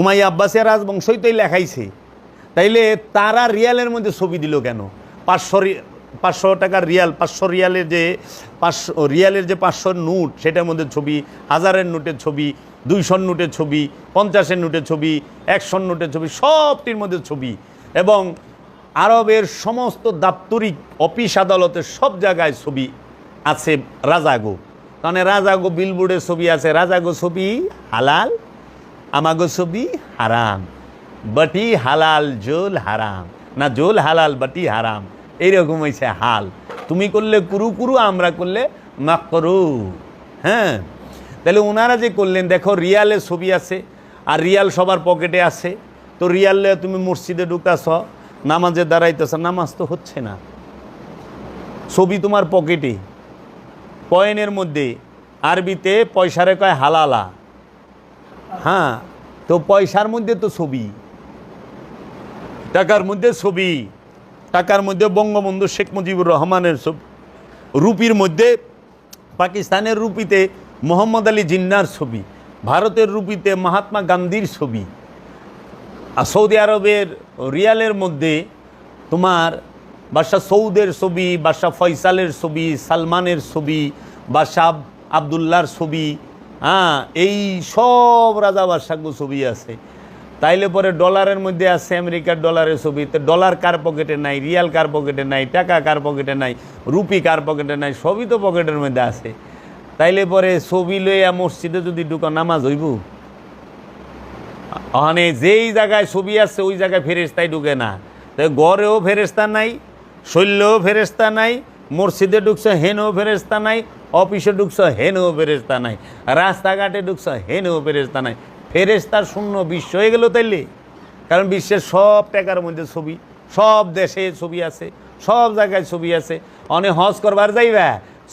উমাইয়া আব্বাসিয়া রাজবংশই তো লেখাইছে। তাইলে তারা রিয়ালের মধ্যে ছবি দিল কেন? 500 টাকার রিয়াল, 500 রিয়ালের যে 500 রিয়ালের যে 500 নোট, সেটার মধ্যে ছবি, 1000-এর নোটের ছবি, 200-এর নোটের ছবি, 50-এর নোটের ছবি, 100-এর নোটের ছবি, সবটির মধ্যে ছবি। এবং আরবের সমস্ত দাপ্তরিক অফিস আদালতের সব জায়গায় ছবি আছে রাজাগো। কারণ রাজাগো বিলবোর্ডের ছবি আছে। রাজাগো ছবি হালাল, আমাগো ছবি হারাম। বাটি হালাল জোল হারাম, না জোল হালাল বাটি হারাম, এইরকম হয়েছে হাল। তুমি করলে কুরু কুরু, আমরা করলে মাকরু। হ্যাঁ, তাহলে ওনারা যে করলেন, দেখো রিয়ালের ছবি আছে আর রিয়াল সবার পকেটে আছে। তো রিয়ালে তুমি মসজিদে ঢুকাছ, নামাজে দাঁড়াইতেছ, নামাজ তো হচ্ছে না। ছবি তোমার পকেটে, কয়েনের মধ্যে, আরবিতে পয়সারে কয় হালালা। হ্যাঁ, তো পয়সার মধ্যে তো ছবি, টাকার মধ্যে ছবি, টাকার মধ্যে বঙ্গবন্ধু শেখ মুজিবুর রহমানের ছবি, রুপির মধ্যে পাকিস্তানের রুপিতে মোহাম্মদ আলী জিন্নার ছবি, ভারতের রুপিতে মহাত্মা গান্ধীর ছবি। আর সৌদি আরবের রিয়ালের মধ্যে তোমার বাদশাহ সৌদের ছবি, বাদশাহ ফয়সালের ছবি, সালমানের ছবি, বাদশাহ আবদুল্লার ছবি। হ্যাঁ, এই সব রাজা বাদশাহর ছবি আছে। তাইলে পরে ডলারের মধ্যে আছে আমেরিকার ডলারের ছবি। তো ডলার কার পকেটে নাই, রিয়াল কার পকেটে নাই, টাকা কার পকেটে নাই, রুপি কার পকেটে নাই, সবই তো পকেটের মধ্যে আছে। তাইলে পরে ছবি লইয়া মসজিদে যদি ঢুকা, নামাজ হইব? ওখানে যেই জায়গায় ছবি আছে ওই জায়গায় ফেরেশতাই ঢুকে না। তাই গড়েও ফেরেশতা নাই, শৈলেও ফেরেশতা নাই, মসজিদে ঢুকছো হেনেও ফেরেশতা নাই, অফিসে ঢুকছো হেনেও ফেরেশতা নাই, রাস্তাঘাটে ঢুকছো হেনেও ফেরেশতা নাই। ফেরেশতার শূন্য বিশ্ব হয়ে গেল তাইলে। কারণ বিশ্বের সব টাকার মধ্যে ছবি, সব দেশে ছবি আছে, সব জায়গায় ছবি আছে। অনেক হজ করবার যাইবা,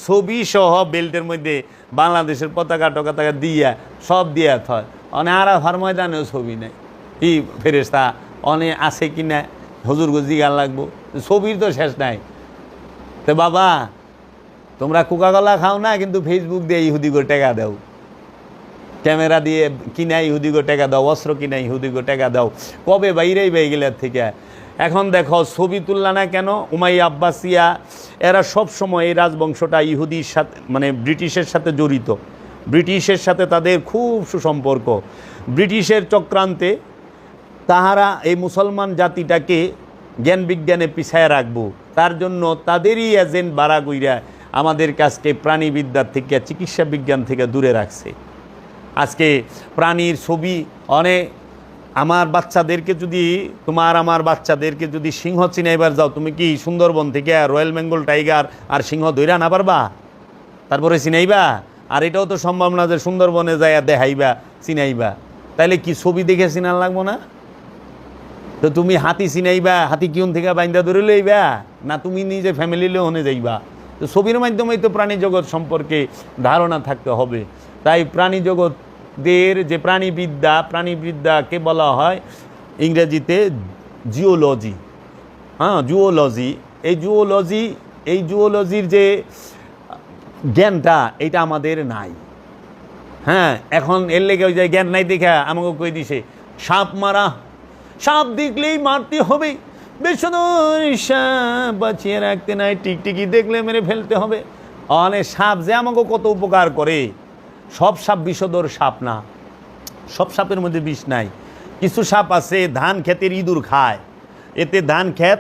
ছবি সহ বেল্টের মধ্যে বাংলাদেশের পতাকা টকাতাকা দিয়া সব দিয়া থয়। অনেক আরাফার ময়দানেও ছবি নেই। কি ফেরেশতা অনেক আছে কি না, হুজুর গজি গান লাগবো, ছবির তো শেষ নাই। তো বাবা, তোমরা কোকাকোলা খাও না, কিন্তু ফেসবুক দিয়ে ইহুদিগো টাকা দাও, ক্যামেরা দিয়ে কিনা ইহুদিগো টাকা দাও, অস্ত্র কিনা ইহুদিগো টাকা দাও। কবে বাইরেই বাই গেলে থেকে এখন দেখো ছবি তুললা না কেন? উমাইয়া আব্বাসিয়া এরা সব সময় এই রাজবংশটা ইহুদির সাথে মানে ব্রিটিশের সাথে জড়িত। ব্রিটিশের সাথে তাদের খুব সুসম্পর্ক। ব্রিটিশের চক্রান্তে তাহারা এই মুসলমান জাতিটাকে জ্ঞান বিজ্ঞানে পিছায় রাখবো, তার জন্য তাদেরই এজেন্ট বাড়া কইরা আমাদের কাছকে প্রাণীবিদ্যার থেকে চিকিৎসা বিজ্ঞান থেকে দূরে রাখছে। আজকে প্রাণীর ছবি অনেক আমার বাচ্চাদেরকে যদি আমার বাচ্চাদেরকে যদি সিংহ চিনাইবার যাও, তুমি কি সুন্দরবন থেকে রয়্যাল বেঙ্গল টাইগার আর সিংহ ধইরা না পারবা? তারপরে চিনাইবা? আর এটাও তো সম্ভব না যে সুন্দরবনে যাইয়া দেখাইবা চিনাইবা। তাইলে কি ছবি দেখে চিনার লাগবো না? তো তুমি হাতি চিনাইবা, হাতি কিউন থেকে বাইন্দা ধরে লইবা, না তুমি নিজে ফ্যামিলি লোনে যাইবা? তো ছবির মাধ্যমেই তো প্রাণী জগৎ সম্পর্কে ধারণা থাকতে হবে। তাই প্রাণী জগতের যে প্রাণীবিদ্যাকে বলা হয় ইংরেজিতে জিওলজি। জুওলজি। এই জুওলজির যে জ্ঞানটা এটা আমাদের নাই। এখন এর লেগে ওই যে জ্ঞান নাই দেখা আমাকে কই দিছে সাপ মারা, সাপ দেখলেই মারতে হবে, সাপ বাঁচিয়ে রাখতে নাই, টিকটিকি দেখলে মেরে ফেলতে হবে। অনেক সাপ যে আমাকে কত উপকার করে, সব সাপ বিষধর সাপ না, সব সাপের মধ্যে বিষ নাই। কিছু সাপ আছে ধান ক্ষেতের ইঁদুর খায়, এতে ধান ক্ষেত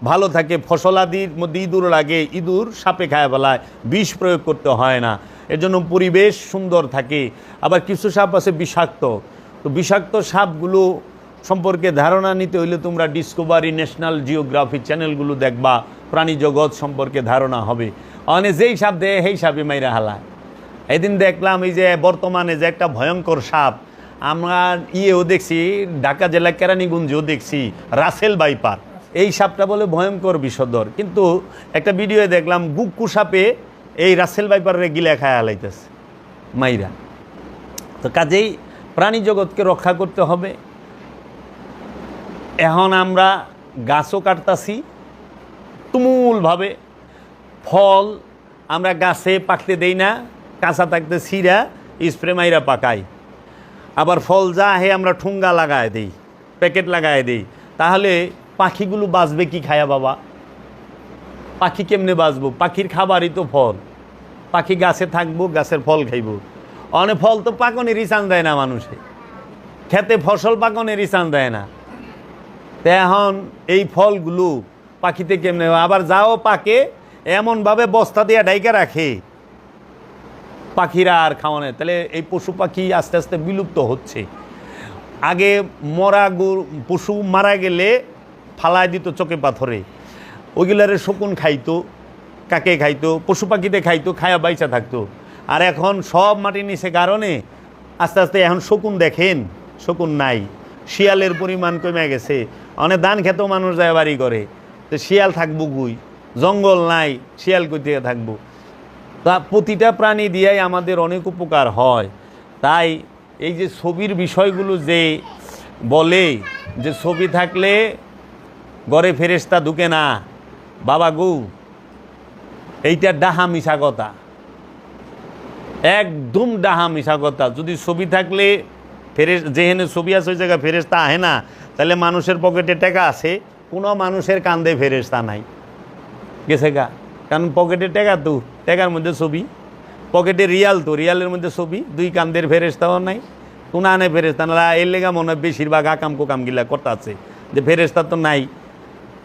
ভালো থাকে, ফসলাদির মধ্যে ইঁদুর লাগে, ইঁদুর সাপে খায় বলায়, বিষ প্রয়োগ করতে হয় না, এর জন্য পরিবেশ সুন্দর থাকে। আবার কিছু সাপ আছে বিষাক্ত। তো বিষাক্ত সাপগুলো সম্পর্কে ধারণা নিতে হইলে তোমরা ডিসকভারি, ন্যাশনাল জিওগ্রাফি চ্যানেলগুলো দেখবা, প্রাণী জগৎ সম্পর্কে ধারণা হবে। অনেক যেই সাপ দেয় সেই সাপে মাইরা হালায়। এদিন দেখলাম এই যে বর্তমানে যে একটা ভয়ঙ্কর সাপ, আমরা দেখছি ঢাকা জেলা কেরানীগঞ্জেও দেখছি রাসেল ভাইপার, এই সাপটা বলে ভয়ঙ্কর বিষধর। কিন্তু একটা ভিডিও দেখলাম গুক্কু সাপে এই রাসেল ভাইপারে গিলা খায় হালাইতেছে মাইরা। তো কাজেই প্রাণী জগৎকে রক্ষা করতে হবে। এখন আমরা গাছও কাটতাছি তুমুলভাবে, ফল আমরা গাছে পাকতে দেই না, কাঁচা থাকতে ছিঁড়া স্প্রে মাইরা পাকাই। আবার ফল যা হে আমরা ঠুঙ্গা লাগায় দিই, প্যাকেট লাগায় দিই। তাহলে পাখিগুলো বাঁচবে কি খায়া বাবা? পাখি কেমনে বাঁচবো? পাখির খাবারই তো ফল। পাখি গাছে থাকবো, গাছের ফল খাইব। অনেক ফল তো পাকনের রিসান দেয় না মানুষে, খেতে ফসল পাকনের রিসান দেয় না। তো এখন এই ফলগুলো পাখিতে কেমনে? আবার যাও পাকে এমনভাবে বস্তা দিয়ে ডাইকা রাখে, পাখিরা আর খাওয়া নেই। তাহলে এই পশু পাখি আস্তে আস্তে বিলুপ্ত হচ্ছে। আগে পশু মারা গেলে ফালায় দিত চোখে পাথরে, ওইগুলারে শকুন খাইতো, কাকে খাইতো, পশু পাখিতে খাইতো, খায়া বাইচা থাকতো। আর এখন সব মাটির নিচে কারণে আস্তে আস্তে এখন শকুন দেখেন, শকুন নাই। শিয়ালের পরিমাণ কমে গেছে। অনেক ধান খেতেও মানুষ যায় বাড়ি করে, তো শিয়াল থাকবো গুই, জঙ্গল নাই, শিয়াল কই থেকে থাকবো? তা প্রতিটা প্রাণী দিয়াই আমাদের অনেক উপকার হয়। তাই এই যে ছবির বিষয়গুলো যে বলে যে ছবি থাকলে ঘরে ফেরেশতা ঢুকে না, বাবা গু, এইটা ডাহা মিশা কথা, একদম ডাহা মিশা কথা। যদি ছবি থাকলে যেখানে ছবি আছে ওই জায়গায় ফেরেশতা আহে না, তাহলে মানুষের পকেটে টাকা আছে, কোনো মানুষের কান্দে ফেরেশতা নাই, গেছে গা। কারণ পকেটে টাকা, তো টাকার মধ্যে ছবি, পকেটে রিয়াল, তো রিয়ালের মধ্যে ছবি, দুই কান্দের ফেরেশতাও নাই, কোনো আনে ফেরেশতা না। এর লেগা মনে হয় বেশিরভাগ আকাম কোকামগিলা করতে আছে যে ফেরেশতা তো নাই,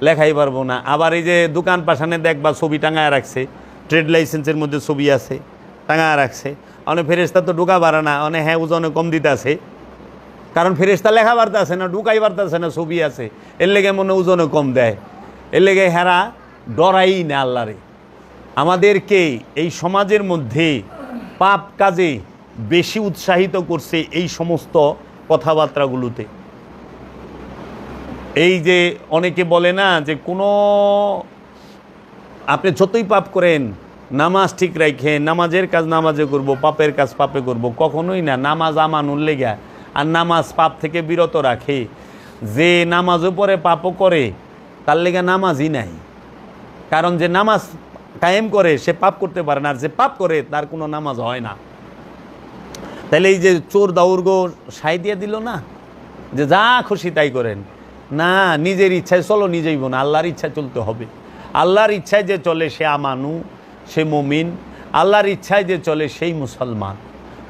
লেখাই পারবো না। আবার এই যে দোকান পাশানে দেখবা ছবি টাঙায় রাখছে, ট্রেড লাইসেন্সের মধ্যে ছবি আছে, টাঙায় রাখছে। অনেক ফেরেশতা তো ঢুকা পারে না, অনেক ওজনে কম দিতে আছে, কারণ ফেরেশতা লেখা বার্তা আছে না, ঢুকাই বার্তা আছে না, ছবি আছে, এর লেগে মনে ওজনে কম দেয়। এর লেগে হেরা ডরাই না আল্লাহরে। আমাদেরকে এই সমাজের মধ্যে পাপ কাজে বেশি উৎসাহিত করছে এই সমস্ত কথাবার্তাগুলোতে। এই যে অনেকে বলে না যে কোনো আপনি যতই পাপ করেন, নামাজ ঠিক রাখেন, নামাজের কাজ নামাজে করব, পাপের কাজ পাপে করব, কখনোই না। নামাজ আমানুল লেগা, আর নামাজ পাপ থেকে বিরত রাখে। যে নামাজও পড়ে পাপও করে, তার লেগা নামাজই নাই। কারণ যে নামাজ কায়েম করে সে পাপ করতে পারে না, আর যে পাপ করে তার কোনো নামাজ হয় না। তাহলে এই যে চোর দাউর্গ সাই দিয়ে দিল না, যে যা খুশি তাই করেন, না, নিজের ইচ্ছায় চলো নিজেই বোন, আল্লাহর ইচ্ছায় চলতে হবে। আল্লাহর ইচ্ছায় যে চলে সে আমানু, সে মুমিন। আল্লাহর ইচ্ছায় যে চলে সেই মুসলমান।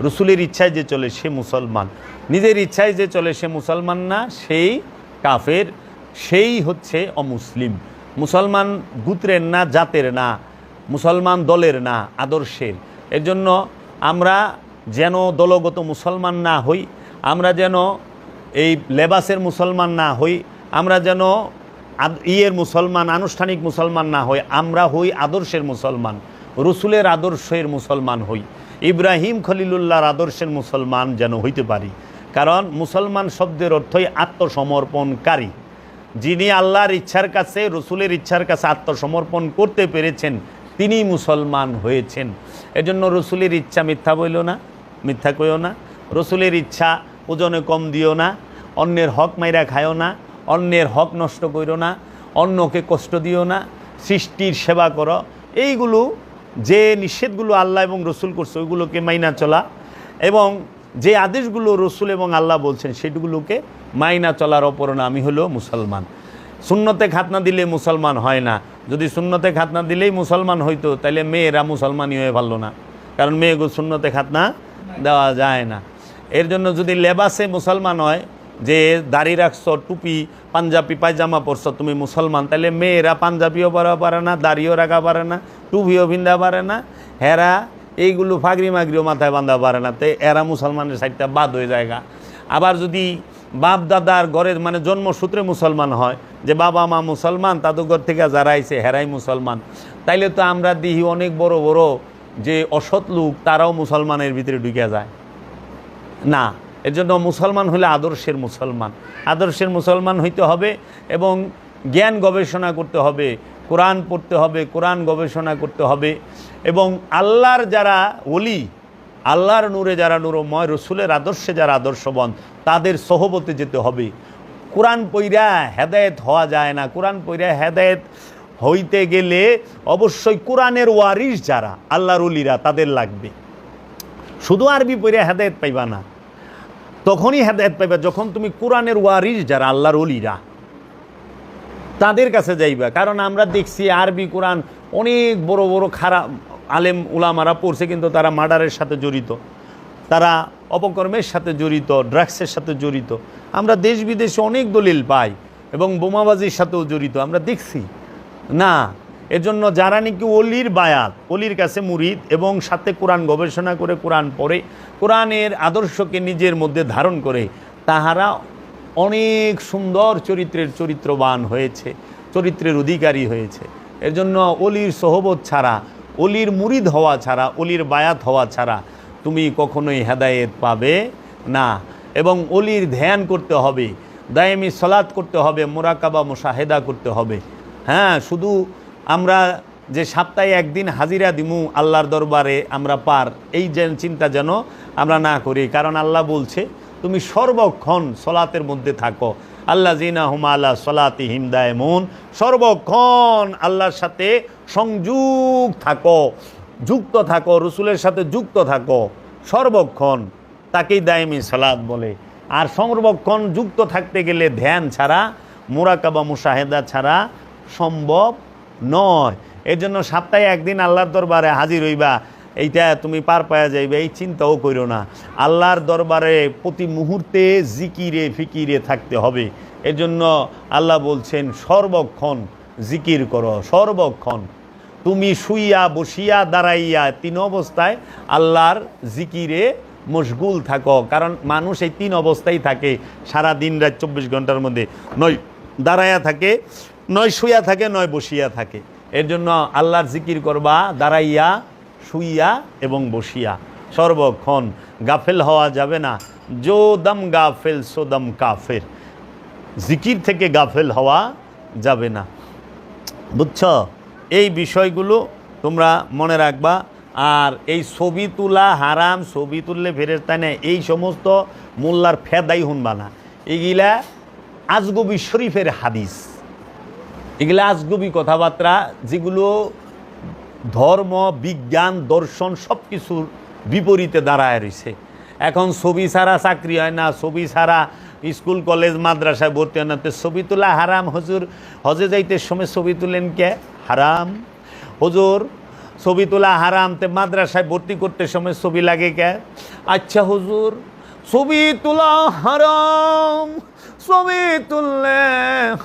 রসুলের ইচ্ছায় যে চলে সে মুসলমান। নিজের ইচ্ছায় যে চলে সে মুসলমান না, সেই কাফের, সেই হচ্ছে অমুসলিম। মুসলমান গোত্রের না, জাতের না, মুসলমান দলের না, আদর্শের। এর জন্য আমরা যেন দলগত মুসলমান না হই, আমরা যেন এই লেবাসের মুসলমান না হই, আমরা যেন মুসলমান, আনুষ্ঠানিক মুসলমান না হই, আমরা হই আদর্শের মুসলমান, রসুলের আদর্শের মুসলমান হই, ইব্রাহিম খলিলুল্লাহর আদর্শের মুসলমান যেন হইতে পারি। কারণ মুসলমান শব্দের অর্থই আত্মসমর্পণকারী। যিনি আল্লাহর ইচ্ছার কাছে, রসুলের ইচ্ছার কাছে আত্মসমর্পণ করতে পেরেছেন, তিনি মুসলমান হয়েছেন। এজন্য রসুলের ইচ্ছা মিথ্যা বইল না, মিথ্যা কইও না। রসুলের ইচ্ছা ওজনে কম দিও না, অন্যের হক মাইরা খায়ও না, অন্যের হক নষ্ট করো না, অন্যকে কষ্ট দিও না, সৃষ্টির সেবা করো। এইগুলো যে নিষেধগুলো আল্লাহ এবং রসুল করছে ওইগুলোকে মাইনা চলা, এবং যে আদেশগুলো রসুল এবং আল্লাহ বলছেন সেগুলোকে মাইনা চলার অপর নামই হলো মুসলমান। সুন্নতে খাতনা দিলে মুসলমান হয় না। যদি সুন্নতে খাতনা দিলেই মুসলমান হইতো তাহলে মেয়েরা মুসলমানই হয়ে পারল না, কারণ মেয়েগুলো সুন্নতে খাতনা দেওয়া যায় না। এর জন্য যদি লেবাসে মুসলমান হয়, যে দাড়ি রাখছো, টুপি পাঞ্জাবি পায়জামা পরছো, তুমি মুসলমান, তাহলে মেয়েরা পাঞ্জাবিও পরা পারে না, দাড়িও রাখা পারে না, টুপিও ভিন্দা পারে না, হেরা এইগুলো ফাগরি মাগরিও মাথায় বাঁধা পারে না, তো এরা মুসলমানের সাইডটা বাদ হয়ে জায়গা। আবার যদি বাপ দাদার ঘরের মানে জন্মসূত্রে মুসলমান হয়, যে বাবা মা মুসলমান, তাদের ঘর থেকে যারা আইছে হেরাই মুসলমান, তাইলে তো আমরা দেখি অনেক বড় বড় যে অসৎ লোক তারাও মুসলমানের ভিতরে ঢুকে যায় না। এর জন্য মুসলমান হলে আদর্শের মুসলমান, আদর্শের মুসলমান হইতে হবে, এবং জ্ঞান গবেষণা করতে হবে, কোরআন পড়তে হবে, কোরআন গবেষণা করতে হবে, এবং আল্লাহর যারা ওলি, আল্লাহর নূরে যারা নূরময়, রসুলের আদর্শে যারা আদর্শবান, তাদের সহবতে যেতে হবে। কোরআন পইরা হেদায়েত হওয়া যায় না। কোরআন পইরা হেদায়েত হইতে গেলে অবশ্যই কোরআনের ওয়ারিস যারা আল্লাহর ওলিরা তাদের লাগবে। শুধু আরবি পইরা হেদায়েত পাইবা না, তখনই হেদায়েত পাইবা যখন তুমি কোরআনের ওয়ারিস যারা আল্লাহর ওলিরা তাদের কাছে যাইবা। কারণ আমরা দেখছি আরবি কোরআন অনেক বড় বড় খারাপ আলেম উলামারা পড়ছে, কিন্তু তারা মার্ডারের সাথে জড়িত, তারা অপকর্মের সাথে জড়িত, ড্রাগসের সাথে জড়িত। আমরা দেশ বিদেশে অনেক দলিল পাই, এবং বোমাবাজির সাথেও জড়িত আমরা দেখছি না। এজন্য যারা নাকি অলির বায়াত, অলির কাছে মুরিদ, এবং সাথে কোরআন গবেষণা করে কোরআন পড়ে, কোরআনের আদর্শকে নিজের মধ্যে ধারণ করে, তাহারা অনেক সুন্দর চরিত্রের চরিত্রবান হয়েছে, চরিত্রের অধিকারী হয়েছে। এর জন্য অলির সোহবত ছাড়া, অলির মুরিদ হওয়া ছাড়া, অলির বায়াত হওয়া ছাড়া তুমি কখনোই হেদায়েত পাবে না। এবং অলির ধ্যান করতে হবে, দায়েমি সালাত করতে হবে, মুরাকাবা মুশাহেদা করতে হবে। হ্যাঁ, শুধু আমরা যে সপ্তাহে একদিন হাজিরা দিমু আল্লাহর দরবারে আমরা পার, এই যে চিন্তা যেন আমরা না করি। কারণ আল্লাহ বলছে তুমি সর্বক্ষণ সলাতের মধ্যে থাকো। আল্লাযিনা হুম আলা সলাতিহিম দায়মুন, সর্বক্ষণ আল্লাহর সাথে সংযুক্ত থাকো, যুক্ত থাকো, রসুলের সাথে যুক্ত থাকো সর্বক্ষণ, তাকেই দায়েমি সালাত বলে। আর সর্বক্ষণ যুক্ত থাকতে গেলে ধ্যান ছাড়া, মুরাকাবা মুশাহেদা ছাড়া সম্ভব নয়। এর জন্য সপ্তাহে একদিন আল্লাহর দরবারে হাজির হইবা, এইটা তুমি পার পাওয়া যাইবে এই চিন্তাও করো না। আল্লাহর দরবারে প্রতি মুহূর্তে জিকিরে ফিকিরে থাকতে হবে। এর জন্য আল্লাহ বলছেন সর্বক্ষণ জিকির করো, সর্বক্ষণ তুমি শুইয়া বসিয়া দাঁড়াইয়া তিন অবস্থায় আল্লাহর জিকিরে মশগুল থাকো। কারণ মানুষ এই তিন অবস্থায় থাকে সারা দিন রাত 24 ঘন্টার মধ্যে, নয় দাঁড়াইয়া থাকে, নয় শুইয়া থাকে, নয় বসিয়া থাকে। এর জন্য আল্লাহর জিকির করবা দাঁড়াইয়া, শুইয়া এবং বসিয়া, সর্বক্ষণ। গাফেল হওয়া যাবে না। জো দম গাফেল সো দম কাফের, জিকির থেকে গাফেল হওয়া যাবে না। বুঝছ? এই বিষয়গুলো তোমরা মনে রাখবা। আর এই ছবি তোলা হারাম, ছবি তুললে ফেরেশতা নেই, এই সমস্ত মোল্লার ফেদাই শুনবা না। এগুলা আজগবি শরীফের হাদিস, এগুলা আজগবি কথাবার্তা, যেগুলো ধর্ম, বিজ্ঞান, দর্শন সব কিছুর বিপরীতে দাঁড়ায় রয়েছে। এখন ছবি ছাড়া চাকরি হয় না, ছবি ছাড়া স্কুল কলেজ মাদ্রাসায় ভর্তি হন না, তো ছবি তোলা হারাম হুজুর। হজে যাইতে সময় ছবি তুলেন কে? হারাম হুজুর। ছবি তোলা হারাম, তে মাদ্রাসায় ভর্তি করতে সময় ছবি লাগে কে? আচ্ছা হুজুর, ছবি তোলা হারাম, ছবি তুললে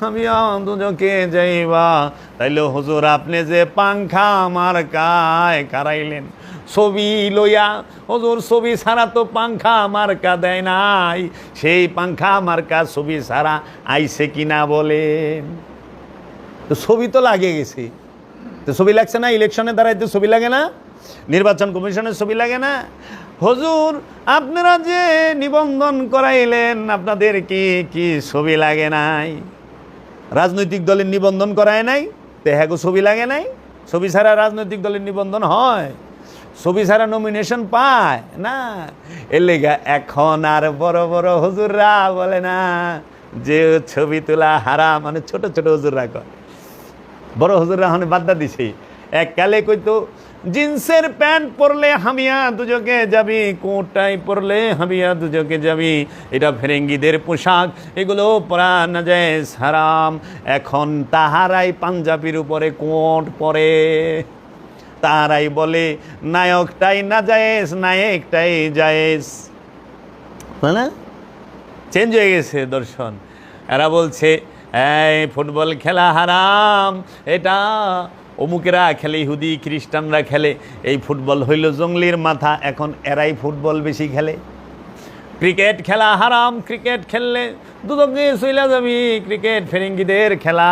আমি দুজকে যাইবা, তাইলে হুজুর আপনি যে পাংখা মার্কায় কারাইলেন ছবি লইয়া, হুজুর ছবি ছাড়া তো পাংখা মার্কা দেয় নাই, সেই পাংখা মার্কা ছবি ছাড়া আইছে কিনা বলেন? তো ছবি তো লাগে গেছে, তো ছবি লাগছে না? ইলেকশনে দাঁড়াইতে ছবি লাগে না? নির্বাচন কমিশনের ছবি লাগে না? হুজুর আপনারা যে নিবন্ধন করাইলেন, আপনাদের কি ছবি লাগে নাই? রাজনৈতিক দলের নিবন্ধন করায় নাই, তে হ্যাঁ ছবি লাগে নাই? ছবি ছাড়া রাজনৈতিক দলের নিবন্ধন হয়? ছবি ছাড়া নমিনেশন পায় না? এর লেগা এখন আর বড় বড় হুজুররা বলে না যে ছবি তোলা হারাম, মানে ছোট ছোট হুজুররা কয়। বড় হুজুররা এখন বাদ্দা দিছে। এককালে কইতো জিন্সের প্যান্ট পরলে হামিয়া দুজকে যাবি, কোটাই পরলে হামিয়া দুজকে যাবি, এটা ফেরেঙ্গিদের পোশাক, এগুলো পরা না যায় হারাম। এখন তাহারাই পাঞ্জাবির উপরে কোট পরে, তাহারাই বলে নায়কটাই না জায়েজ, নায়কটাই জায়েজ। না, চেঞ্জ হয়ে গেছে দর্শন। এরা বলছে এই ফুটবল খেলা হারাম, এটা অমুকেরা খেলে, ইহুদি খ্রিস্টানরা খেলে, এই ফুটবল হইল জঙ্গলির মাথা, এখন এরাই ফুটবল বেশি খেলে। ক্রিকেট খেলা হারাম, ক্রিকেট খেললে দুদকে চইলা যাবি, ক্রিকেট ফেরেঙ্গিদের খেলা,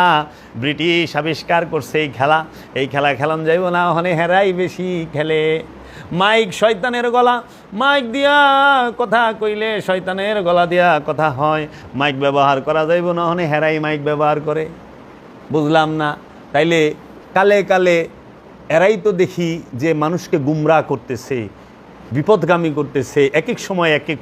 ব্রিটিশ আবিষ্কার করছে এই খেলা খেলান যাইব না, ওখানে হেরাই বেশি খেলে। মাইক শয়তানের গলা, মাইক দিয়া কথা কইলে শয়তানের গলা দিয়া কথা হয়, মাইক ব্যবহার করা যাইব না, ওখানে হেরাই মাইক ব্যবহার করে। বুঝলাম না, তাইলে কালে কালে এরাই তো দেখি যে মানুষকে গুমরাহ করতেছে, বিপদগামী করতেছে, এক এক সময় এক এক